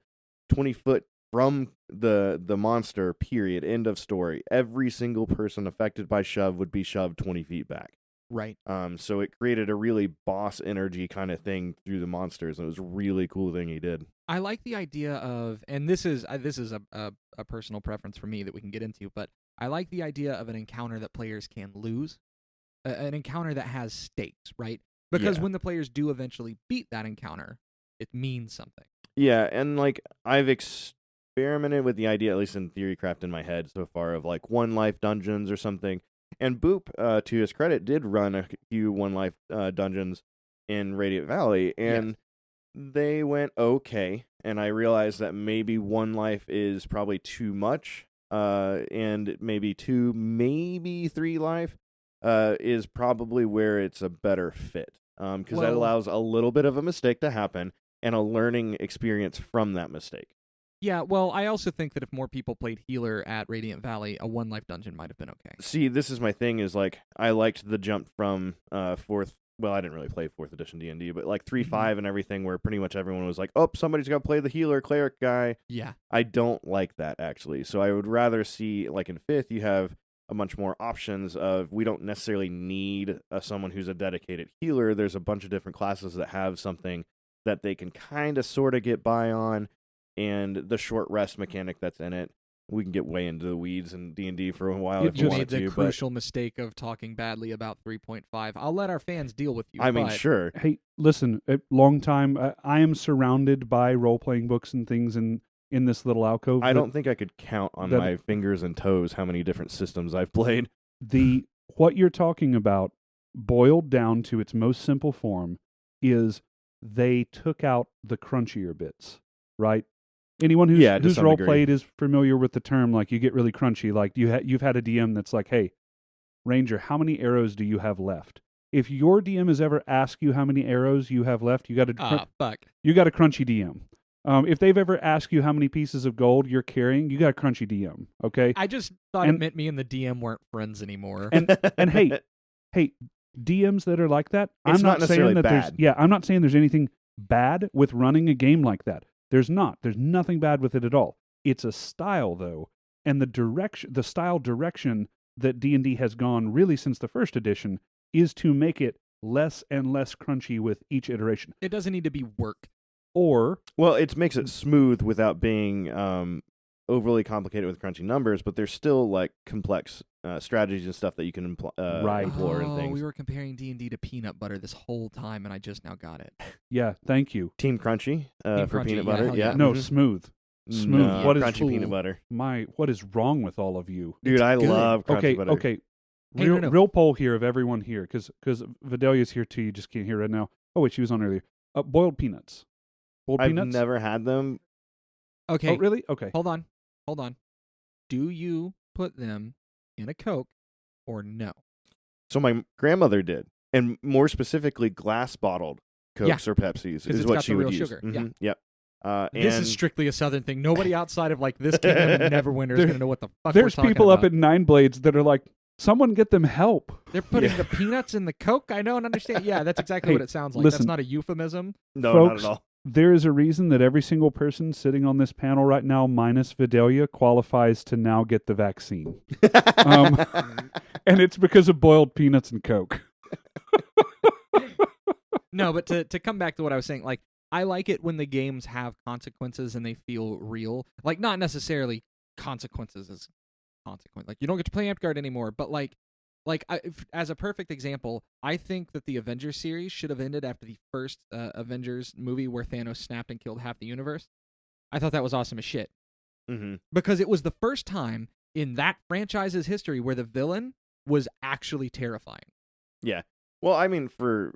20-foot from the monster, period, end of story. Every single person affected by shove would be shoved 20 feet back. Right. So it created a really boss energy kind of thing through the monsters, and it was a really cool thing he did. I like the idea of, and this is a personal preference for me that we can get into, but I like the idea of an encounter that players can lose, an encounter that has stakes, right? Because when the players do eventually beat that encounter, it means something. Yeah, and like I've experimented with the idea, at least in Theorycraft in my head so far, of like one life dungeons or something. And Boop, to his credit, did run a few one life dungeons in Radiant Valley, and they went okay. And I realized that maybe one life is probably too much, and maybe 2, maybe 3 life is probably where it's a better fit, because that allows a little bit of a mistake to happen and a learning experience from that mistake. Yeah, well, I also think that if more people played healer at Radiant Valley, a one life dungeon might have been okay. See, this is my thing, is like, I liked the jump from 4th, well, I didn't really play 4th edition D&D, but like 3.5 and everything, where pretty much everyone was like, oh, somebody's got to play the healer cleric guy. Yeah. I don't like that, actually. So I would rather see, like in 5th, you have a bunch more options of, we don't necessarily need someone who's a dedicated healer. There's a bunch of different classes that have something that they can kind of sort of get by on. And the short rest mechanic that's in it, we can get way into the weeds in D&D for a while if you want to. You made the crucial mistake of talking badly about 3.5. I'll let our fans deal with you. I mean, sure. Hey, listen, a long time, I am surrounded by role-playing books and things in this little alcove. I don't think I could count on my fingers and toes how many different systems I've played. What you're talking about, boiled down to its most simple form, is they took out the crunchier bits, right? Anyone who's role played is familiar with the term. Like, you get really crunchy. Like, you've had a DM that's like, "Hey, Ranger, how many arrows do you have left?" If your DM has ever asked you how many arrows you have left, you got a you got a crunchy DM. If they've ever asked you how many pieces of gold you're carrying, you got a crunchy DM. Okay. I just thought it meant me and the DM weren't friends anymore. And hey, DMs that are like that, I'm not saying that I'm not saying there's anything bad with running a game like that. There's not. There's nothing bad with it at all. It's a style, though, and the style direction that D&D has gone really since the first edition is to make it less and less crunchy with each iteration. It doesn't need to be work. Or it makes it smooth without being overly complicated with crunchy numbers, but there's still like complex strategies and stuff that you can employ and things. We were comparing D&D to peanut butter this whole time, and I just now got it. Yeah, thank you. Team Crunchy Team for Crunchy, peanut yeah, butter. hell Yeah, yeah. No, smooth. Smooth. No, What is crunchy peanut butter? What is wrong with all of you? Dude, I love crunchy butter. Okay. Hey, Real poll here of everyone here, because Vidalia's here too. You just can't hear right now. Oh wait, she was on earlier. Boiled peanuts. I've Peanuts. never had them. Okay. Oh really? Okay. Hold on. Do you put them in a Coke or no? So my grandmother did, and more specifically, glass bottled Cokes or Pepsis is it's what got she the would real use. sugar. Mhm, Yep. This and is strictly a Southern thing. Nobody outside of like this kingdom and Neverwinter is going to know what the fuck There's we're talking people about. up at Nine Blades that are like, someone get them help. They're putting the peanuts in the Coke. I don't understand. Yeah, that's exactly Hey, what it sounds like. listen. That's not a euphemism. no, Folks, not at all. There is a reason that every single person sitting on this panel right now, minus Vidalia, qualifies to now get the vaccine. And it's because of boiled peanuts and Coke. No, but to come back to what I was saying, like, I like it when the games have consequences and they feel real. Like, not necessarily consequences as consequence. Like, you don't get to play Amtgard anymore, but as a perfect example, I think that the Avengers series should have ended after the first Avengers movie where Thanos snapped and killed half the universe. I thought that was awesome as shit. Mm-hmm. Because it was the first time in that franchise's history where the villain was actually terrifying. Yeah. Well, I mean, for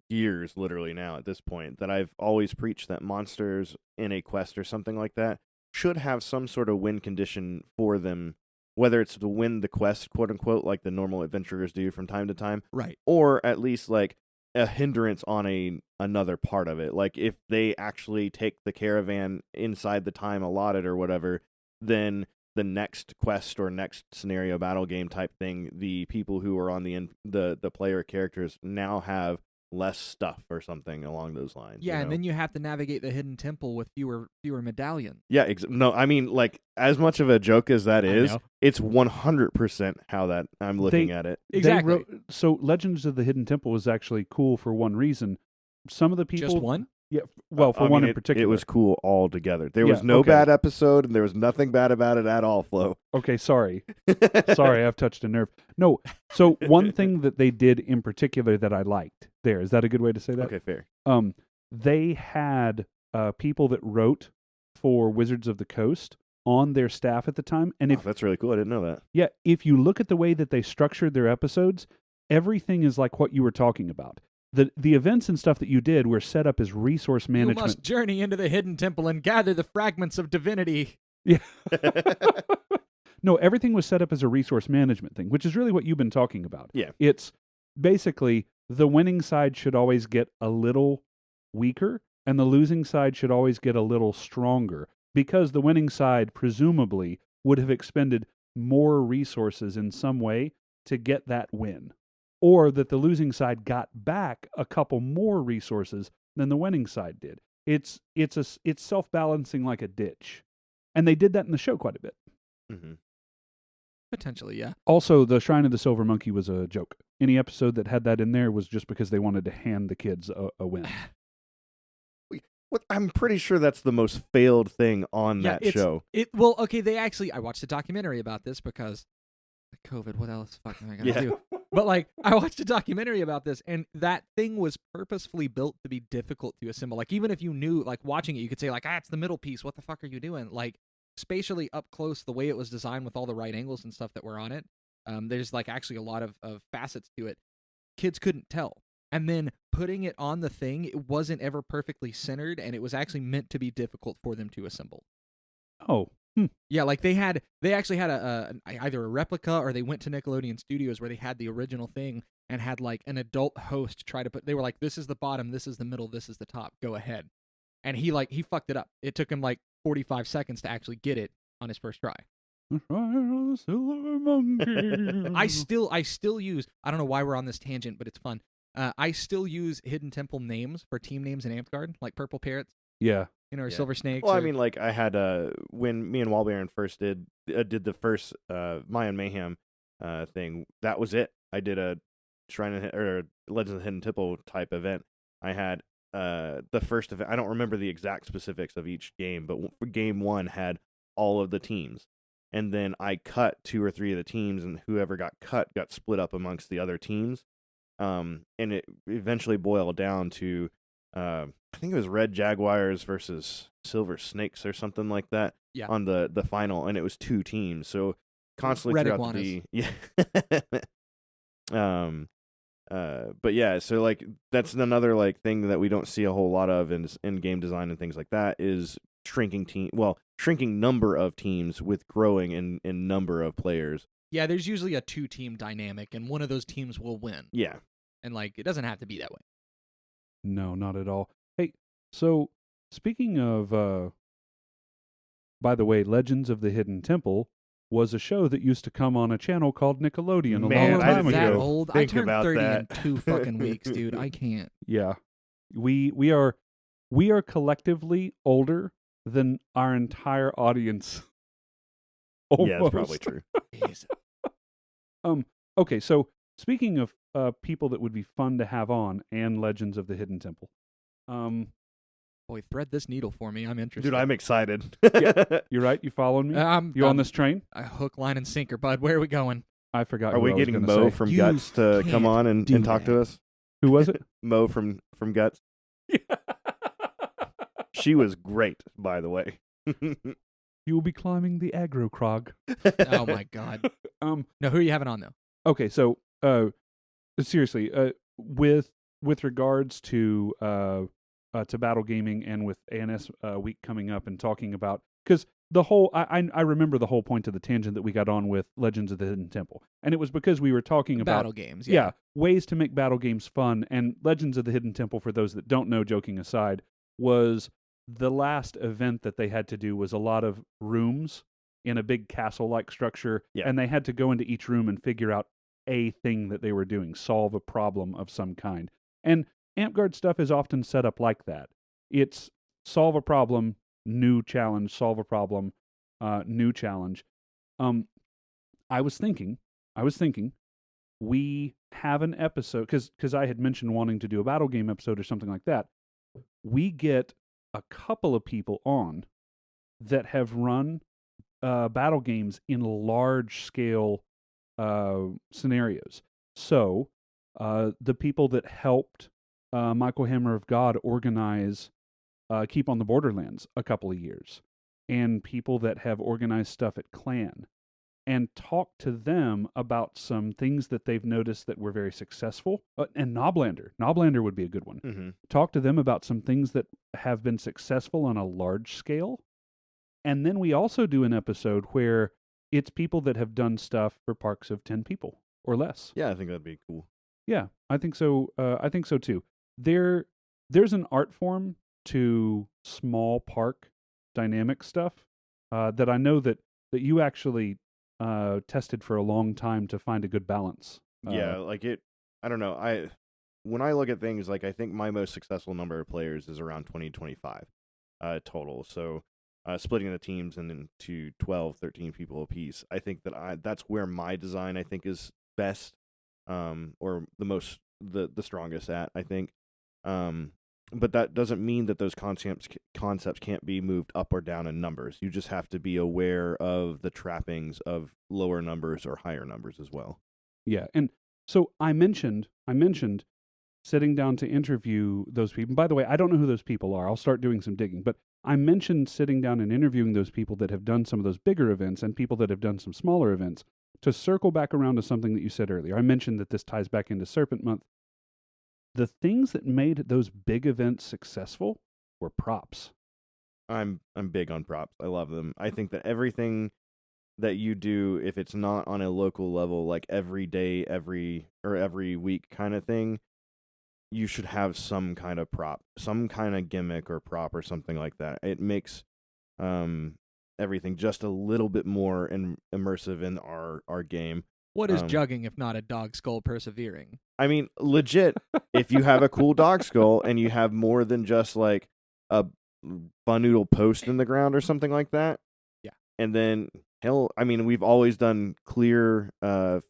years, literally now at this point, that I've always preached that monsters in a quest or something like that should have some sort of win condition for them, whether it's to win the quest, quote unquote, like the normal adventurers do from time to time, right? Or at least like a hindrance on another part of it. Like if they actually take the caravan inside the time allotted or whatever, then the next quest or next scenario battle game type thing, the people who are on the player characters now have less stuff or something along those lines. Yeah, you know? and then you have to navigate the hidden temple with fewer medallions. Yeah, no, I mean, like, as much of a joke as that is, it's 100% how that I'm looking at it. Exactly. So Legends of the Hidden Temple was actually cool for one reason. Some of the people... Just one? Yeah, well, for one in particular. It was cool altogether. There was no bad episode, and there was nothing bad about it at all, Flo. Okay, sorry. Sorry, I've touched a nerve. No, so one thing that they did in particular that I liked there, is that a good way to say that? Okay, fair. They had people that wrote for Wizards of the Coast on their staff at the time. And that's really cool. I didn't know that. Yeah, if you look at the way that they structured their episodes, everything is like what you were talking about. The events and stuff that you did were set up as resource management. You must journey into the hidden temple and gather the fragments of divinity. Yeah. No, everything was set up as a resource management thing, which is really what you've been talking about. Yeah. It's basically the winning side should always get a little weaker and the losing side should always get a little stronger, because the winning side presumably would have expended more resources in some way to get that win, or that the losing side got back a couple more resources than the winning side did. It's self-balancing like a ditch, and they did that in the show quite a bit. Mm-hmm. Potentially, yeah. Also, the Shrine of the Silver Monkey was a joke. Any episode that had that in there was just because they wanted to hand the kids a win. I'm pretty sure that's the most failed thing on that show. Well, okay, I watched a documentary about this because COVID, what else fuck am I going to do? But like, I watched a documentary about this, and that thing was purposefully built to be difficult to assemble. Like, even if you knew, like, watching it, you could say, like, it's the middle piece. What the fuck are you doing? Like, spatially up close, the way it was designed with all the right angles and stuff that were on it, there's, like, actually a lot of facets to it. Kids couldn't tell. And then putting it on the thing, it wasn't ever perfectly centered, and it was actually meant to be difficult for them to assemble. Oh. Yeah, like they actually had either a replica, or they went to Nickelodeon Studios where they had the original thing and had like an adult host try to put. They were like, "This is the bottom, this is the middle, this is the top. Go ahead." And he fucked it up. It took him like 45 seconds to actually get it on his first try. I still use. I don't know why we're on this tangent, but it's fun. I still use Hidden Temple names for team names in Amtgard, like Purple Parrots. Yeah. Or Silver Snakes. Well, I mean, like, I had, when me and Walbaron first did the first Mayan Mayhem thing, that was it. I did a or Legends of the Hidden Temple type event. I had the first event. I don't remember the exact specifics of each game, but game one had all of the teams. And then I cut 2 or 3 of the teams, and whoever got cut got split up amongst the other teams. And it eventually boiled down to, I think it was Red Jaguars versus Silver Snakes or something like that on the final, and it was 2 teams. So constantly Red throughout iguanas. the but yeah, so like that's another like thing that we don't see a whole lot of in game design and things like that is shrinking number of teams with growing in number of players. Yeah, there's usually a 2-team dynamic, and one of those teams will win. Yeah. And, like, it doesn't have to be that way. No, not at all. Hey, so speaking of, by the way, Legends of the Hidden Temple was a show that used to come on a channel called Nickelodeon Man, a long time that ago. old. I Think turned about 30 that. in 2 fucking weeks, dude. I can't. Yeah, we are collectively older than our entire audience. Yeah, that's Almost. probably true. Jeez. Okay, so speaking of people that would be fun to have on and Legends of the Hidden Temple, Boy, thread this needle for me. I'm interested. Dude, I'm excited. you're right. You following me? You on this train? Hook, line, and sinker, bud. Where are we going? I forgot. Are who we I was getting gonna Mo say. from You Guts to come can't on and do talk to that. us? Who was it? Mo from Guts. She was great, by the way. You will be climbing the aggro crog. Oh my god. No, who are you having on though? Okay, so seriously, with regards to battle gaming and with ANS week coming up and talking about, because the whole I remember the whole point of the tangent that we got on with Legends of the Hidden Temple, and it was because we were talking about Battle games, yeah. ways to make battle games fun. And Legends of the Hidden Temple, for those that don't know, joking aside, was the last event that they had to do was a lot of rooms in a big castle-like structure, and they had to go into each room and figure out a thing that they were doing, solve a problem of some kind. And AmpGuard stuff is often set up like that. It's solve a problem, new challenge, solve a problem, new challenge. I was thinking, we have an episode, because I had mentioned wanting to do a battle game episode or something like that. We get a couple of people on that have run battle games in large scale scenarios. So the people that helped Michael Hammer of God organize Keep on the Borderlands a couple of years, and people that have organized stuff at Clan, and talk to them about some things that they've noticed that were very successful. And Knoblander would be a good one. Mm-hmm. Talk to them about some things that have been successful on a large scale. And then we also do an episode where it's people that have done stuff for parks of 10 people or less. Yeah, I think that'd be cool. Yeah, I think so. I think so too. There's an art form to small park dynamic stuff that I know that you actually tested for a long time to find a good balance. Yeah, like it. I don't know. When I look at things, like I think my most successful number of players is around 20-25 total. So splitting the teams into 12, 13 people apiece. I think that that's where my design I think is best, or the strongest at. I think. But that doesn't mean that those concepts can't be moved up or down in numbers. You just have to be aware of the trappings of lower numbers or higher numbers as well. Yeah, and so I mentioned sitting down to interview those people. By the way, I don't know who those people are. I'll start doing some digging. But I mentioned sitting down and interviewing those people that have done some of those bigger events and people that have done some smaller events. To circle back around to something that you said earlier, I mentioned that this ties back into Serpent Month. The things that made those big events successful were props. I'm big on props. I love them. I think that everything that you do, if it's not on a local level, like every day, every week kind of thing, you should have some kind of prop, some kind of gimmick or prop or something like that. It makes everything just a little bit more immersive in our game. What is jugging if not a dog skull persevering? I mean, legit, if you have a cool dog skull and you have more than just like a fun noodle post in the ground or something like that. Yeah. And then, hell, I mean, we've always done clear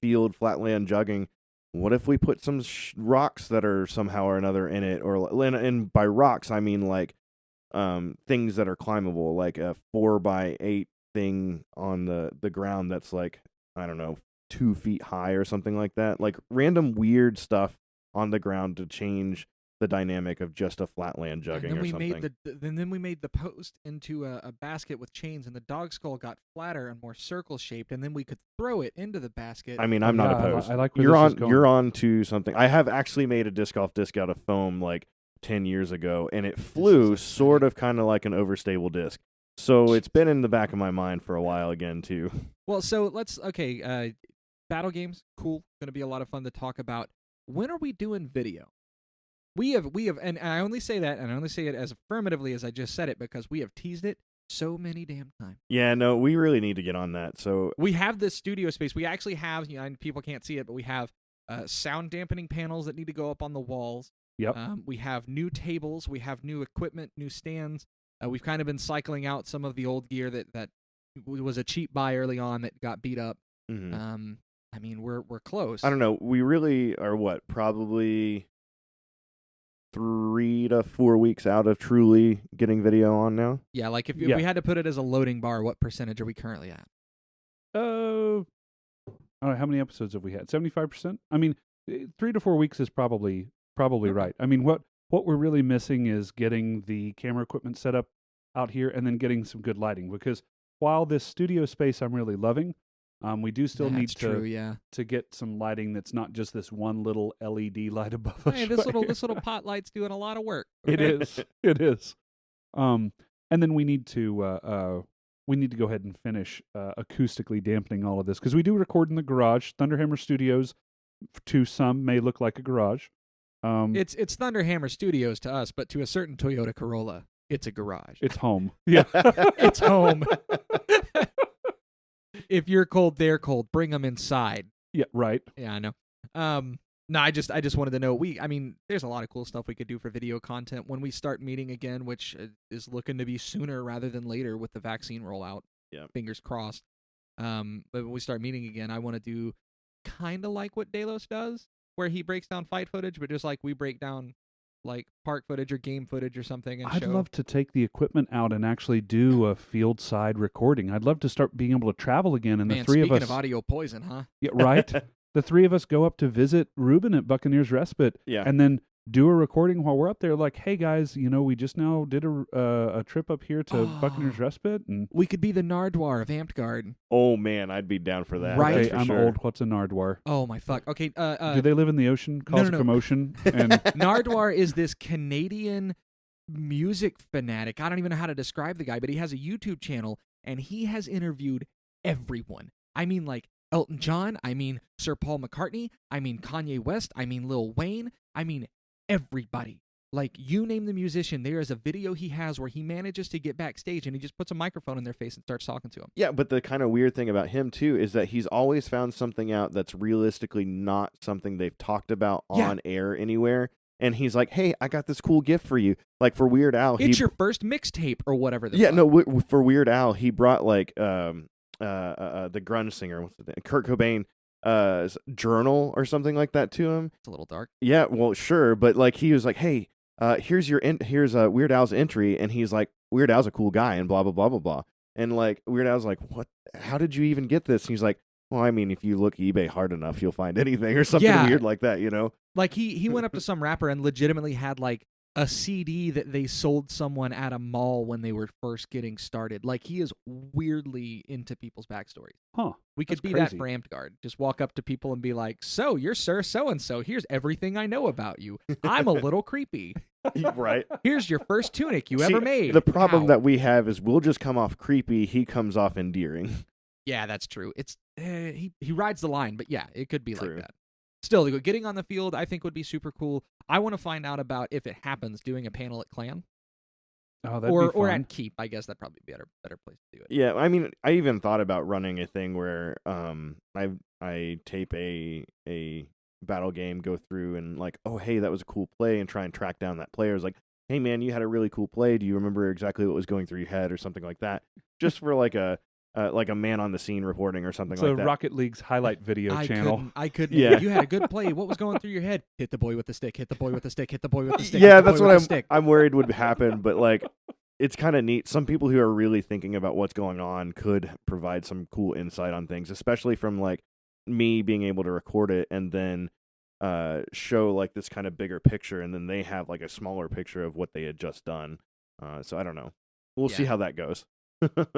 field, flatland jugging. What if we put some rocks that are somehow or another in it? And by rocks, I mean like things that are climbable, like a 4x8 thing on the ground that's like, I don't know, 2 feet high or something like that. Like random weird stuff on the ground to change the dynamic of just a flatland jugging or something. Then we made the post into a basket with chains, and the dog skull got flatter and more circle shaped, and then we could throw it into the basket. I mean, I'm not opposed. I like where you're this on. is going. You're on to something. I have actually made a disc golf disc out of foam like 10 years ago, and it flew sort of kind of like an overstable disc. So it's been in the back of my mind for a while again too. Well, so battle games, cool. Going to be a lot of fun to talk about. When are we doing video? We have, and I only say that, and I only say it as affirmatively as I just said it, because we have teased it so many damn times. Yeah, no, we really need to get on that. So we have this studio space. We actually have, and people can't see it, but we have sound dampening panels that need to go up on the walls. Yep. We have new tables. We have new equipment, new stands. We've kind of been cycling out some of the old gear that was a cheap buy early on that got beat up. Mm-hmm. I mean, we're close. I don't know. We really are probably 3 to 4 weeks out of truly getting video on now. Yeah, like if we had to put it as a loading bar, what percentage are we currently at? I don't know, how many episodes have we had? 75%? I mean, 3 to 4 weeks is probably right. I mean, what we're really missing is getting the camera equipment set up out here and then getting some good lighting, because while this studio space I'm really loving, we do still need to get some lighting that's not just this one little LED light above us. Hey, this little pot light's doing a lot of work. It is. And then we need to go ahead and finish acoustically dampening all of this, because we do record in the garage. Thunderhammer Studios, to some, may look like a garage. It's Thunderhammer Studios to us, but to a certain Toyota Corolla, it's a garage. It's home. Yeah, it's home. If you're cold, they're cold. Bring them inside. Yeah, right. Yeah, I know. No, I just wanted to know. There's a lot of cool stuff we could do for video content when we start meeting again, which is looking to be sooner rather than later with the vaccine rollout. Yeah, fingers crossed. But when we start meeting again, I want to do kind of like what Delos does, where he breaks down fight footage, but just like we break down like park footage or game footage or something. And I'd love to take the equipment out and actually do a field side recording. I'd love to start being able to travel again. And the three of us. Speaking of audio poison, huh? Yeah, right. The three of us go up to visit Ruben at Buccaneers Respite. Yeah. And then do a recording while we're up there. Like, hey guys, we just now did a trip up here to Buccaneers Respite, and we could be the Nardwar of Amped Guard. Oh man, I'd be down for that. Right, okay, I'm old. What's a Nardwar? Oh my fuck. Okay. Do they live in the ocean? Cause a commotion. And Nardwar is this Canadian music fanatic. I don't even know how to describe the guy, but he has a YouTube channel, and he has interviewed everyone. I mean, like Elton John. I mean, Sir Paul McCartney. I mean, Kanye West. I mean, Lil Wayne. I mean, everybody. Like, you name the musician, there is a video he has where he manages to get backstage and he just puts a microphone in their face and starts talking to them. Yeah, but the kind of weird thing about him, too, is that he's always found something out that's realistically not something they've talked about on air anywhere. And he's like, hey, I got this cool gift for you. Like, for Weird Al. It's your first mixtape or whatever. For Weird Al, he brought, like, the grunge singer, what's the name? Kurt Cobain. Journal or something like that to him. It's a little dark. Yeah, well, sure, but like he was like, "Hey, here's Weird Al's entry," and he's like, "Weird Al's a cool guy," and blah blah blah blah blah. And like Weird Al's like, "What? How did you even get this?" And he's like, "Well, I mean, if you look eBay hard enough, you'll find anything or something weird like that, Like he went up to some rapper and legitimately had like a CD that they sold someone at a mall when they were first getting started. Like, he is weirdly into people's backstories. Huh. We could be that for Amped Guard. Just walk up to people and be like, so, you're Sir So-and-so. Here's everything I know about you. I'm a little creepy. Right. Here's your first tunic you ever made. The problem that we have is we'll just come off creepy. He comes off endearing. Yeah, that's true. It's he rides the line, but yeah, it could be like that. Still, getting on the field, I think, would be super cool. I want to find out about, if it happens, doing a panel at Clan. Oh, that'd be fun. Or at Keep. I guess that'd probably be a better place to do it. Yeah, I mean, I even thought about running a thing where I tape a battle game, go through and like, oh, hey, that was a cool play, and try and track down that player. It's like, hey, man, you had a really cool play. Do you remember exactly what was going through your head or something like that? Just for like a man on the scene reporting or something like that. So Rocket League's highlight video channel. I couldn't. Yeah. You had a good play. What was going through your head? Hit the boy with the stick. Hit the boy with the stick. Hit the boy with the stick. Yeah, that's what I'm worried would happen. But like, it's kind of neat. Some people who are really thinking about what's going on could provide some cool insight on things, especially from like me being able to record it and then show like this kind of bigger picture, and then they have like a smaller picture of what they had just done. So I don't know. We'll see how that goes.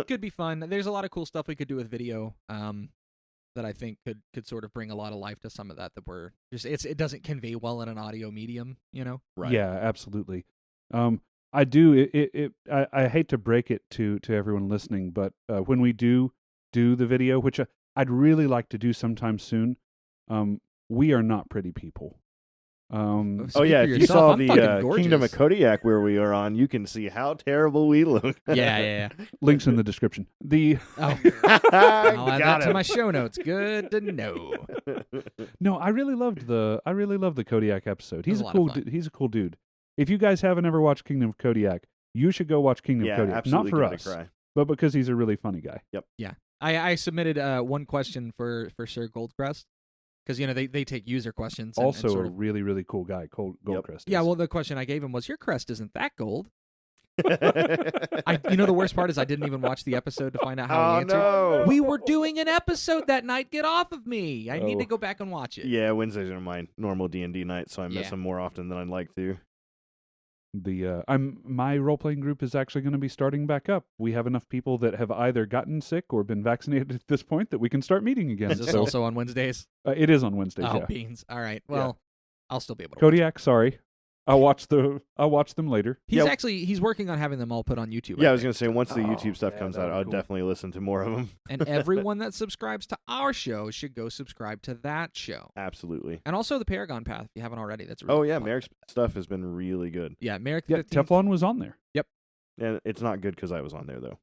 Could be fun. There's a lot of cool stuff we could do with video that I think could sort of bring a lot of life to some of that we're just it doesn't convey well in an audio medium, you know? Right. Yeah, absolutely. I do. I hate to break it to everyone listening, but when we do the video, which I'd really like to do sometime soon, we are not pretty people. Oh yeah, if you saw the Kingdom of Kodiak where we are on, you can see how terrible we look. Yeah. Links in the description. I'll add that to my show notes. Good to know. No, I really loved the Kodiak episode. He's a cool dude. If you guys haven't ever watched Kingdom of Kodiak, you should go watch Kingdom of Kodiak. Not for us, but because he's a really funny guy. Yep. Yeah. I submitted one question for Sir Goldcrest. Because, you know, they take user questions. Also and sort a really, really cool guy, Goldcrest. Yeah, well, the question I gave him was, your crest isn't that gold. You know, the worst part is I didn't even watch the episode to find out how he answered. No. We were doing an episode that night. Get off of me. I need to go back and watch it. Yeah, Wednesdays are my normal D&D night, so I miss them more often than I'd like to. My role playing group is actually going to be starting back up. We have enough people that have either gotten sick or been vaccinated at this point that we can start meeting again. Is this also on Wednesdays? It is on Wednesdays. Oh, yeah. Beans. All right. Well, I'll still be able to. Kodiak, sorry. I'll watch them later. He's working on having them all put on YouTube. Yeah, I was gonna say once the YouTube stuff comes out, I'll definitely listen to more of them. And everyone that subscribes to our show should go subscribe to that show. Absolutely. And also the Paragon Path, if you haven't already. That's really fun. Merrick's stuff has been really good. Yeah, Merrick. Yeah, Teflon was on there. Yep. And it's not good because I was on there though.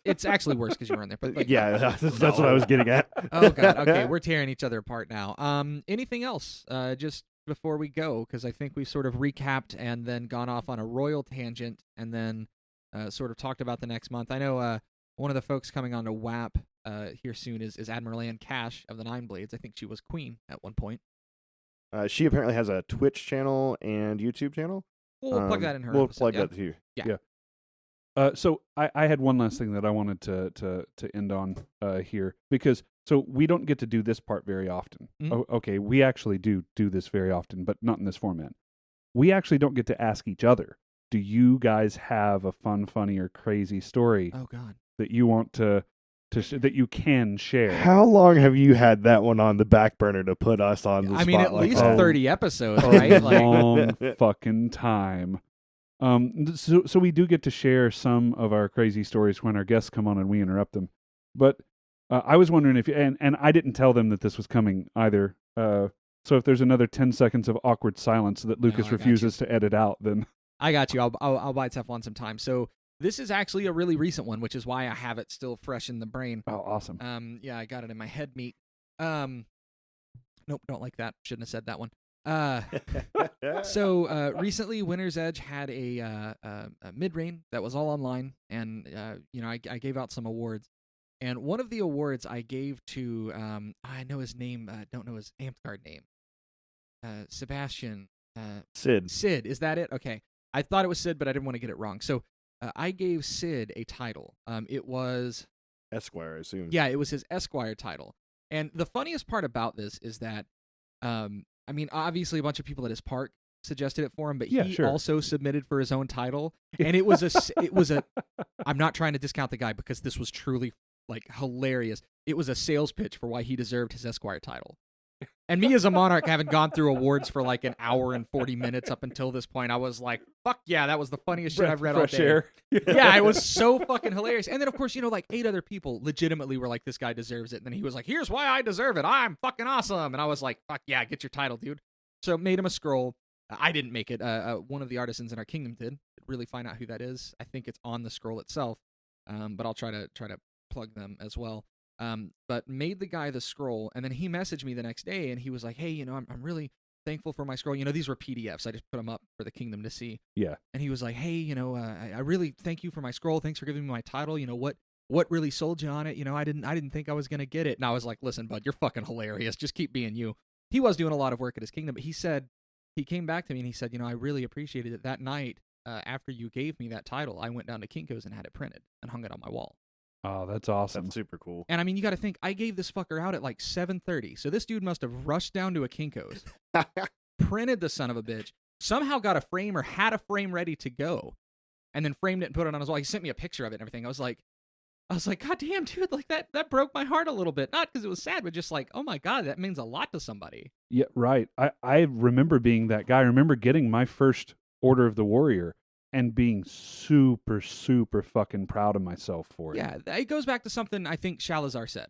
It's actually worse because you were on there. But yeah, that's what I was getting at. Oh god. Okay, we're tearing each other apart now. Anything else? Just before we go, because I think we sort of recapped and then gone off on a royal tangent and then sort of talked about the next month. I know one of the folks coming on to WAP here soon is Admiral Ann Cash of the Nine Blades. I think she was queen at one point. She apparently has a Twitch channel and YouTube channel. We'll plug that in her We'll episode, plug that too. Yeah. So I had one last thing that I wanted to end on here, because so we don't get to do this part very often. Mm-hmm. Okay, we actually do this very often, but not in this format. We actually don't get to ask each other, do you guys have a fun, funny, or crazy story that you want to that you can share? How long have you had that one on the back burner to put us on the spot? I mean, at least 30 episodes, a right? Long fucking time. So we do get to share some of our crazy stories when our guests come on and we interrupt them. But I was wondering if, and I didn't tell them that this was coming either. So if there's another 10 seconds of awkward silence that Lucas refuses to edit out, then I got you. I'll buy Teflon some time. So this is actually a really recent one, which is why I have it still fresh in the brain. Oh, awesome. Yeah, I got it in my head meat. Nope, don't like that. Shouldn't have said that one. So recently, Winter's Edge had a mid-rain that was all online, and I gave out some awards, and one of the awards I gave to I know his name, don't know his Amthgard name, Sebastian. Sid. Sid, is that it? Okay, I thought it was Sid, but I didn't want to get it wrong. So I gave Sid a title. It was Esquire, I assume. Yeah, it was his Esquire title. And the funniest part about this is that, I mean, obviously a bunch of people at his park suggested it for him, but he also submitted for his own title. And it was a I'm not trying to discount the guy because this was truly like hilarious. It was a sales pitch for why he deserved his Esquire title. And me as a monarch, having gone through awards for like an hour and 40 minutes up until this point, I was like, fuck yeah, that was the funniest shit I've read all day. Air. Yeah, it was so fucking hilarious. And then, of course, like 8 other people legitimately were like, this guy deserves it. And then he was like, here's why I deserve it. I'm fucking awesome. And I was like, fuck yeah, get your title, dude. So made him a scroll. I didn't make it. One of the artisans in our kingdom did. Really find out who that is. I think it's on the scroll itself. But I'll try to plug them as well. But made the guy the scroll, and then he messaged me the next day, and he was like, hey, I'm really thankful for my scroll. These were PDFs. I just put them up for the kingdom to see. Yeah. And he was like, hey, I really thank you for my scroll. Thanks for giving me my title. What really sold you on it? I didn't think I was going to get it. And I was like, listen, bud, you're fucking hilarious. Just keep being you. He was doing a lot of work at his kingdom, but he said, he came back to me and he said, I really appreciated it that night. after you gave me that title, I went down to Kinko's and had it printed and hung it on my wall. Oh, that's awesome. That's super cool. And I mean, you got to think, I gave this fucker out at like 7:30. So this dude must have rushed down to a Kinko's, printed the son of a bitch, somehow got a frame or had a frame ready to go, and then framed it and put it on his wall. He sent me a picture of it and everything. I was like, God damn, dude, like that broke my heart a little bit. Not because it was sad, but just like, oh my God, that means a lot to somebody. Yeah, right. I remember being that guy. I remember getting my first Order of the Warrior and being super, super fucking proud of myself for it. Yeah, it goes back to something I think Shalazar said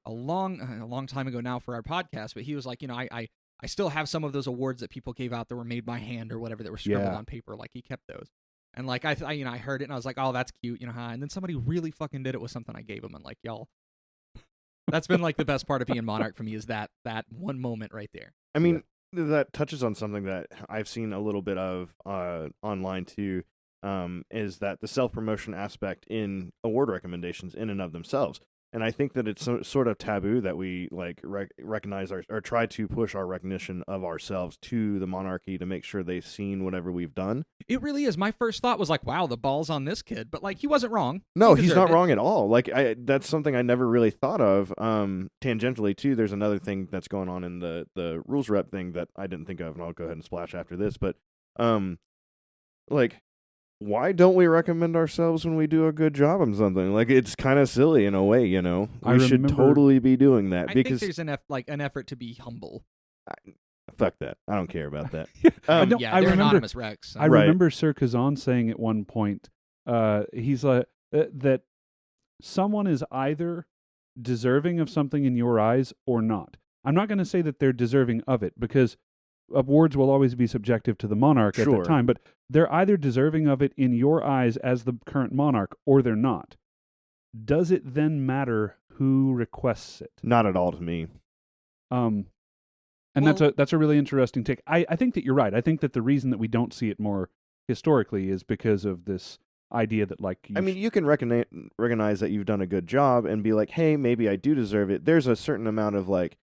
a long time ago now for our podcast, but he was like, I still have some of those awards that people gave out that were made by hand or whatever that were scribbled on paper. Like, he kept those. And like, I heard it and I was like, oh, that's cute, and then somebody really fucking did it with something I gave him, and like, y'all, that's been like the best part of being Monarch for me, is that one moment right there. I mean, that touches on something that I've seen a little bit of online too, is that the self-promotion aspect in award recommendations in and of themselves. And I think that it's sort of taboo that we like recognize or try to push our recognition of ourselves to the monarchy to make sure they've seen whatever we've done. It really is. My first thought was like, wow, the ball's on this kid. But like, he wasn't wrong. No, he's not wrong at all. Like, that's something I never really thought of. Tangentially too, there's another thing that's going on in the rules rep thing that I didn't think of, and I'll go ahead and splash after this. But like, why don't we recommend ourselves when we do a good job on something? Like, it's kind of silly in a way, We should totally be doing that. I because think there's an effort to be humble. Fuck that. I don't care about that. I remember, anonymous Rex. So. I remember Sir Kazan saying at one point, he's like, that someone is either deserving of something in your eyes or not. I'm not going to say that they're deserving of it, because awards will always be subjective to the monarch at the time, but they're either deserving of it in your eyes as the current monarch, or they're not. Does it then matter who requests it? Not at all to me. And that's a really interesting take. I think that you're right. I think that the reason that we don't see it more historically is because of this idea that, like, you can recognize that you've done a good job and be like, hey, maybe I do deserve it. There's a certain amount of like,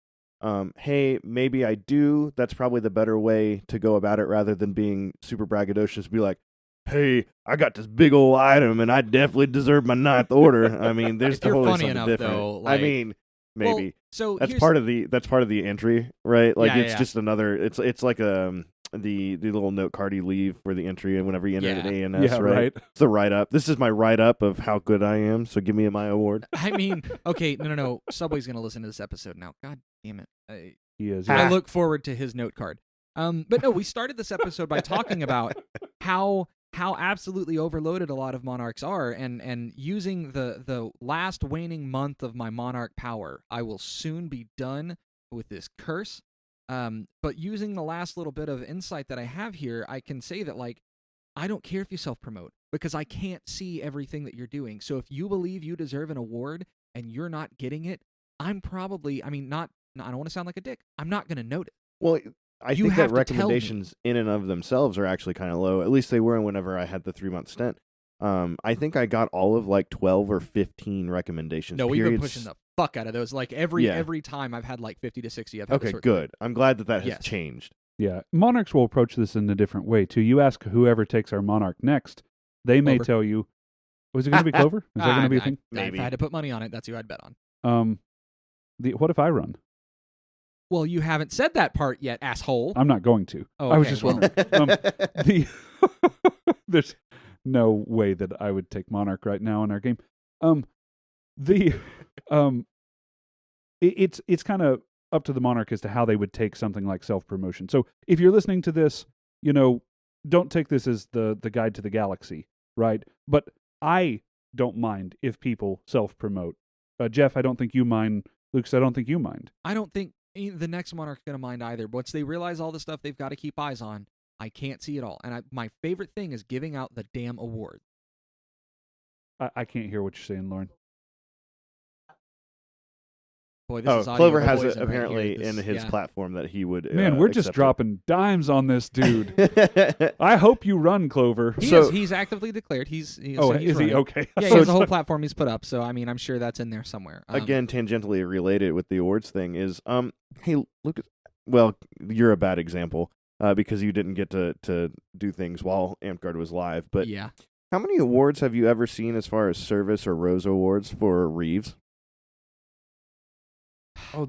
hey, maybe I do. That's probably the better way to go about it, rather than being super braggadocious. Be like, hey, I got this big old item and I definitely deserve my 9th order. I mean, there's totally something different. Though, I mean, maybe. Well, so that's part of the entry, right? Like, just another. It's like the little note card you leave for the entry, and whenever you enter an ANS, right? It's the write up. This is my write up of how good I am. So give me my award. I mean, okay, no. Subway's gonna listen to this episode now. God damn it. He is. I look forward to his note card. But no, we started this episode by talking about how absolutely overloaded a lot of monarchs are, and using the last waning month of my monarch power, I will soon be done with this curse. But using the last little bit of insight that I have here, I can say that, like, I don't care if you self-promote, because I can't see everything that you're doing. So if you believe you deserve an award and you're not getting it, I'm probably, I don't want to sound like a dick, I'm not going to notice. Well, I think that recommendations in and of themselves are actually kind of low. At least they were whenever I had the 3-month stint. I think I got all of like 12 or 15 recommendations. No, we've been pushing the fuck out of those. Like every time I've had like 50 to 60. Okay, good. I'm glad that has changed. Yeah, monarchs will approach this in a different way too. You ask whoever takes our monarch next, they may tell you. Was it going to be Clover? Is that going to be a thing? Maybe. If I had to put money on it, that's who I'd bet on. What if I run? Well, you haven't said that part yet, asshole. I'm not going to. Oh, okay, I was just wondering. There's no way that I would take Monarch right now in our game. It's kind of up to the Monarch as to how they would take something like self-promotion. So if you're listening to this, don't take this as the guide to the galaxy, right? But I don't mind if people self-promote. Jeff, I don't think you mind. Lucas, I don't think you mind. I don't think the next Monarch's going to mind either. Once they realize all the stuff they've got to keep eyes on, I can't see it all. And my favorite thing is giving out the damn award. I can't hear what you're saying, Lauren. Boy, this is Clover has it apparently in his platform that he would. Man, we're just dropping dimes on this dude. I hope you run, Clover. He's actively declared. He's is he? Okay. Yeah, he has a whole platform he's put up. So I'm sure that's in there somewhere. Again, tangentially related with the awards thing is, hey, Lucas. Well, you're a bad example. because you didn't get to do things while AmpGuard was live. But yeah. how many awards have you ever seen as far as service or Rosa awards for Reeves? Oh,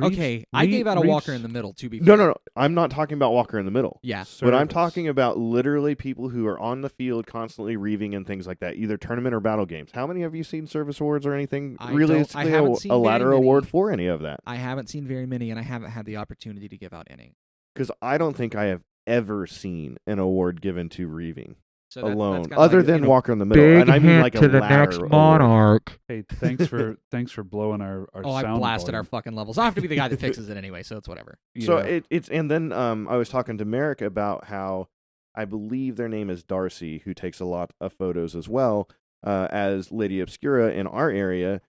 Okay, I gave out a Walker in the Middle, to be No, fair. no. I'm not talking about Walker in the Middle. Yeah. But I'm Service. talking about literally people who are on the field constantly reaving and things like that, either tournament or battle games. How many have you seen service awards or anything? I Realistically, haven't seen a very ladder many. award for any of that? I haven't seen very many, and I haven't had the opportunity to give out any. Because I don't think I have ever seen an award given to reaving. So that's alone, kinda other like, than you know, Walker in the Middle, and I mean like a ladder award. Hey, thanks for blowing our Oh, I sound blasted our volume. fucking levels. I have to be the guy that fixes it anyway, so it's whatever. So Yeah. it's and then I was talking to Merrick about how I believe their name is Darcy, who takes a lot of photos as well as Lady Obscura in our area.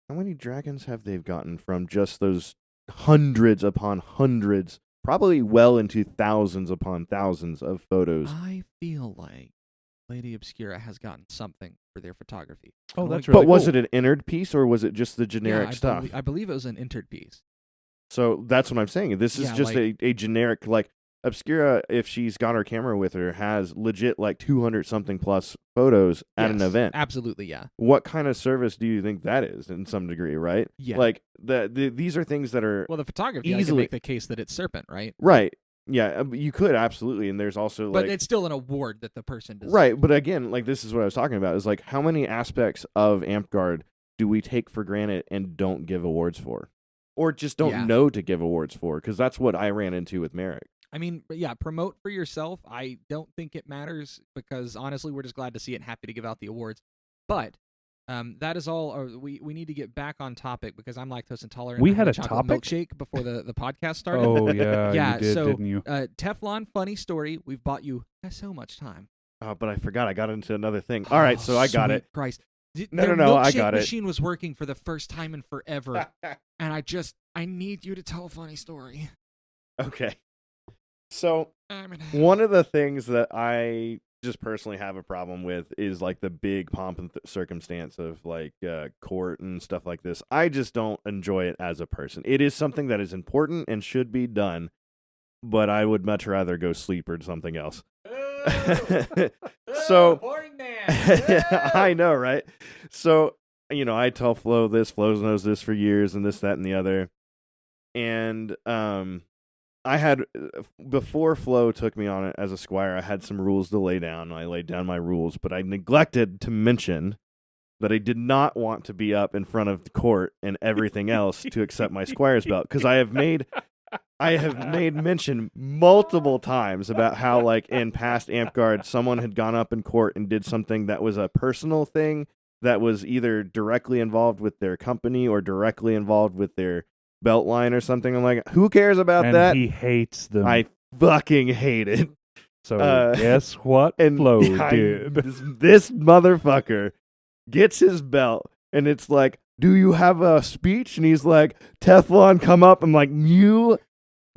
How many dragons have they gotten from just those hundreds upon hundreds, probably well into thousands upon thousands of photos? I feel like Lady Obscura has gotten something for their photography. Oh, that's But really was cool. it an entered piece or was it just the generic I stuff? I believe it was an entered piece. So that's what I'm saying. This is Yeah, just like- a generic, like, Obscura, if she's got her camera with her, has legit like 200 something plus photos at an Yes, event. Absolutely, yeah. What kind of service do you think that is in some degree, right? Yeah. Like, these are things that are Well, the photography, I can easily make the case that it's Serpent, right? right. Yeah, you could absolutely. And there's also But like. it's still an award that the person does. Right. But again, like, this is what I was talking about is like, how many aspects of AmpGuard do we take for granted and don't give awards for? Or just don't Yeah. know to give awards for? Because that's what I ran into with Merrick. I mean, but yeah, promote for yourself. I don't think it matters because honestly, we're just glad to see it and happy to give out the awards. But that is all. We need to get back on topic because I'm lactose intolerant. We I had a chocolate topic? milkshake before the podcast started. Oh yeah, yeah. you did, so didn't you? Teflon, funny story. We've bought you so much time. But I forgot. I got into another thing. All right, so I got Sweet it. Christ. No, Their no, I milkshake got it. machine was working for the first time in forever, and I need you to tell a funny story. Okay. So I'm in one of the things that I just personally have a problem with is like the big pomp and circumstance of like court and stuff like this. I just don't enjoy it as a person. It is something that is important and should be done, but I would much rather go sleep or something else. So boring man. I know, right? So, you know, I tell Flo this, Flo knows this for years and this, that, and the other. And I had, before Flo took me on it as a squire, I had some rules to lay down. I laid down my rules, but I neglected to mention that I did not want to be up in front of the court and everything else to accept my squire's belt, because I have made mention multiple times about how, like, in past AmpGuard, someone had gone up in court and did something that was a personal thing that was either directly involved with their company or directly involved with their belt line or something. I'm like, who cares about And that? he hates them. I fucking hate it. So guess what And Flo I- did? this motherfucker gets his belt, and it's like, do you have a speech? And he's like, Teflon, come up. I'm like, you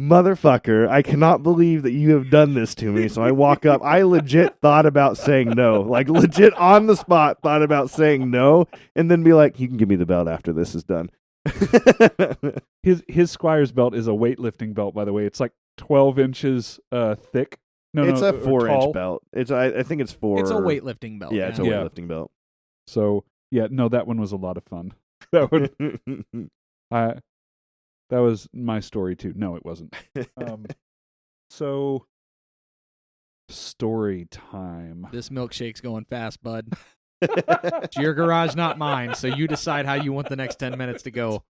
motherfucker, I cannot believe that you have done this to me. So I walk up. I legit thought about saying no. Like, legit on the spot thought about saying no, and then be like, you can give me the belt after this is done. His squire's belt is a weightlifting belt, by the way. It's like 12 inches thick. It's no, a 4-inch tall. belt. I think it's 4. It's a weightlifting belt. Yeah, it's a Yeah. weightlifting belt. So yeah, no, that one was a lot of fun. That one, that was my story too. No, it wasn't. So story time. This milkshake's going fast, bud. It's your garage, not mine. So you decide how you want the next 10 minutes to go.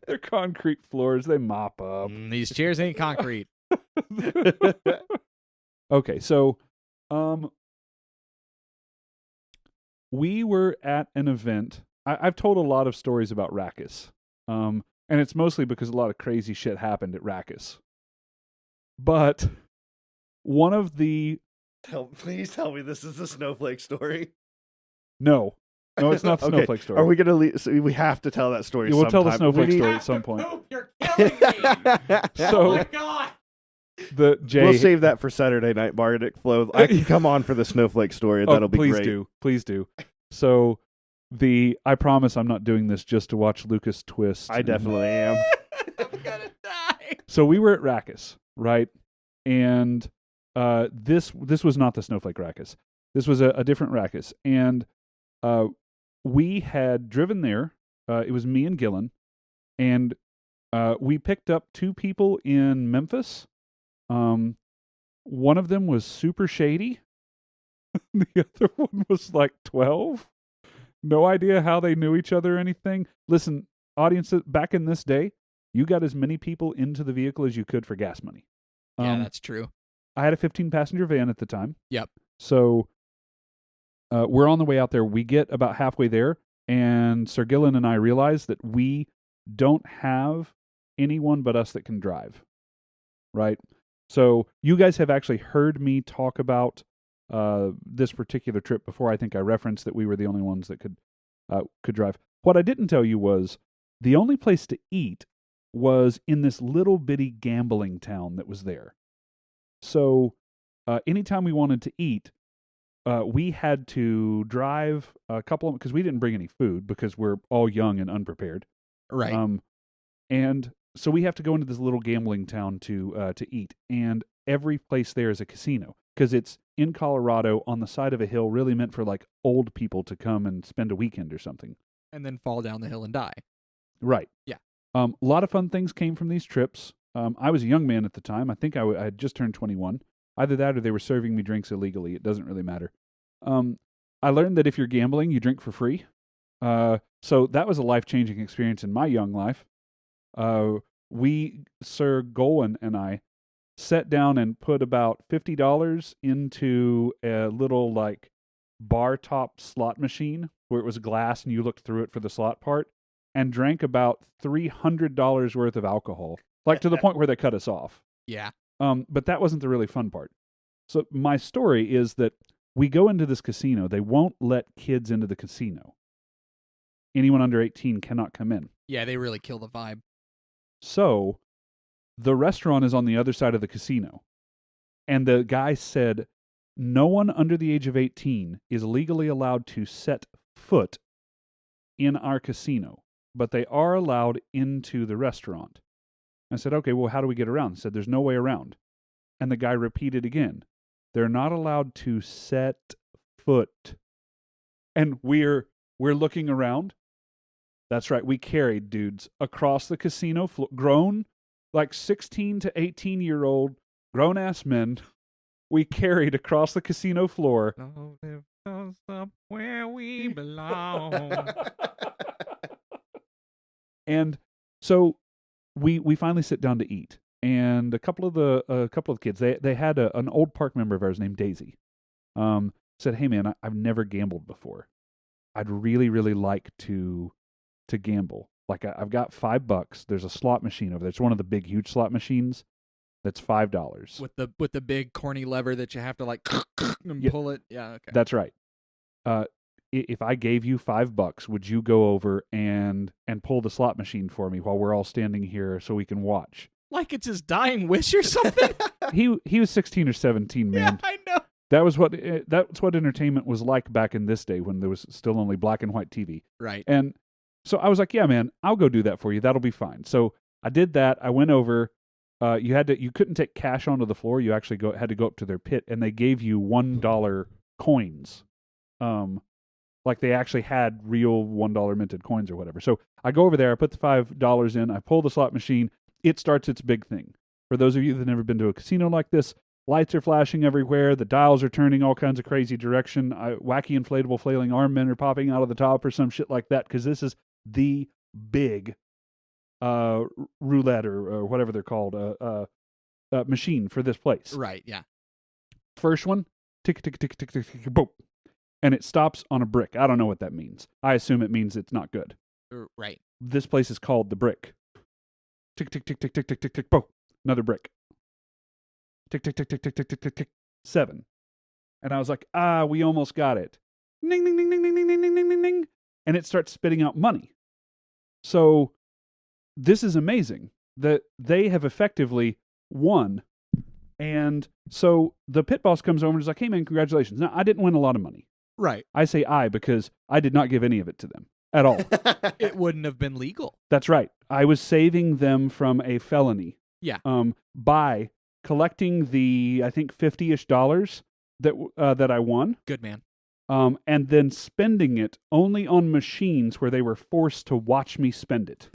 They're concrete floors. They mop up. These chairs ain't concrete. Okay, so we were at an event. I've told a lot of stories about Rackus, and it's mostly because a lot of crazy shit happened at Rackus. But one of the Please tell me this is the snowflake story. no, it's not the Okay, snowflake story. Are we gonna leave? So we have to tell that story. Yeah, we'll tell the sometime. snowflake We need- story at some point. You're killing me. So Oh my god. the Jay, We'll save that for Saturday night, Bardic Flo. I can come on for the snowflake story. That'll be please great. Please do. So I promise I'm not doing this just to watch Lucas twist. I definitely am. I'm gonna die. So we were at Rackus, right? and this was not the Snowflake Rackus. This was a different Rackus, and we had driven there. It was me and Gillen, and we picked up 2 people in Memphis. One of them was super shady. The other one was like 12. No idea how they knew each other or anything. Listen, audience, back in this day, you got as many people into the vehicle as you could for gas money. Yeah, that's true. I had a 15-passenger van at the time. Yep. So we're on the way out there. We get about halfway there, and Sir Gillen and I realize that we don't have anyone but us that can drive. Right? So you guys have actually heard me talk about this particular trip before. I think I referenced that we were the only ones that could drive. What I didn't tell you was the only place to eat was in this little bitty gambling town that was there. So anytime we wanted to eat, we had to drive a couple of, because we didn't bring any food because we're all young and unprepared. Right. And so we have to go into this little gambling town to eat, and every place there is a casino because it's in Colorado on the side of a hill, really meant for like old people to come and spend a weekend or something. And then fall down the hill and die. Right. Yeah. A lot of fun things came from these trips. I was a young man at the time. I think I had just turned 21. Either that or they were serving me drinks illegally. It doesn't really matter. I learned that if you're gambling, you drink for free. So that was a life-changing experience in my young life. Sir Golan and I, sat down and put about $50 into a little like bar top slot machine where it was glass and you looked through it for the slot part, and drank about $300 worth of alcohol, like to the point where they cut us off. Yeah. But that wasn't the really fun part. So my story is that we go into this casino. They won't let kids into the casino. Anyone under 18 cannot come in. Yeah, they really kill the vibe. So the restaurant is on the other side of the casino. And the guy said, no one under the age of 18 is legally allowed to set foot in our casino, but they are allowed into the restaurant. I said, okay, well, how do we get around? He said, there's no way around. And the guy repeated again, they're not allowed to set foot. And we're looking around. That's right, we carried dudes across the casino floor, grown, like 16 to 18-year-old grown-ass men. We carried across the casino floor. Where we belong. And so we finally sit down to eat, and a couple of the kids, they had an old park member of ours named Daisy, said, "Hey man, I've never gambled before. I'd really like to gamble. Like I've got $5. There's a slot machine over there. It's one of the big, huge slot machines. That's $5 with the big corny lever that you have to like and pull it. Yeah, okay. That's right. If I gave you $5, would you go over and pull the slot machine for me while we're all standing here so we can watch?" Like it's his dying wish or something. He was 16 or 17, man. Yeah, I know. That's what entertainment was like back in this day when there was still only black and white TV. Right. And so I was like, yeah, man, I'll go do that for you. That'll be fine. So I did that. I went over. You couldn't take cash onto the floor. You actually had to go up to their pit, and they gave you $1 coins. Like they actually had real $1 minted coins or whatever. So I go over there. I put the $5 in. I pull the slot machine. It starts its big thing. For those of you that have never been to a casino like this, lights are flashing everywhere. The dials are turning all kinds of crazy direction. Wacky inflatable flailing arm men are popping out of the top or some shit like that, because this is the big roulette or whatever they're called machine for this place. Right, yeah. First one, tick, tick, tick, tick, tick, tick, boom. And it stops on a brick. I don't know what that means. I assume it means it's not good. Right. This place is called the Brick. Tick, tick, tick, tick, tick, tick, tick, tick, boom. Another brick. Tick, tick, tick, tick, tick, tick, tick, tick, tick. 7. And I was like, we almost got it. Ding, ding, ding, ding, ding, ding, ding, ding, ding, ding. And it starts spitting out money. So this is amazing that they have effectively won. And so the pit boss comes over and is like, "Hey man, congratulations." Now, I didn't win a lot of money. Right. I say because I did not give any of it to them at all. It wouldn't have been legal. That's right. I was saving them from a felony. Yeah. By collecting the, I think, $50-ish that I won. Good man. And then spending it only on machines where they were forced to watch me spend it.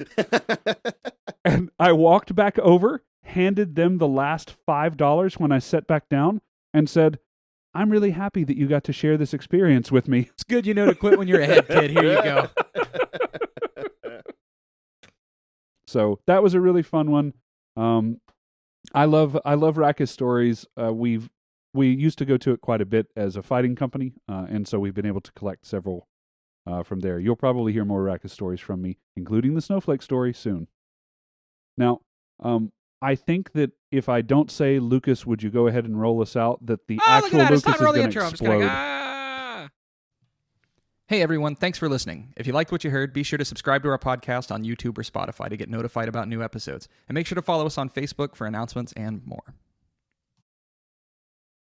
And I walked back over, handed them the last $5 when I sat back down, and said, I'm really happy that you got to share this experience with me. It's good you know to quit when you're ahead, kid. Here you go. So that was a really fun one. I love Rackus Stories. We used to go to it quite a bit as a fighting company, and so we've been able to collect several from there. You'll probably hear more Rackus stories from me, including the Snowflake story soon. Now, I think that if I don't say, Lucas, would you go ahead and roll us out, that the actual Lucas is going to explode. Hey everyone, thanks for listening. If you liked what you heard, be sure to subscribe to our podcast on YouTube or Spotify to get notified about new episodes. And make sure to follow us on Facebook for announcements and more.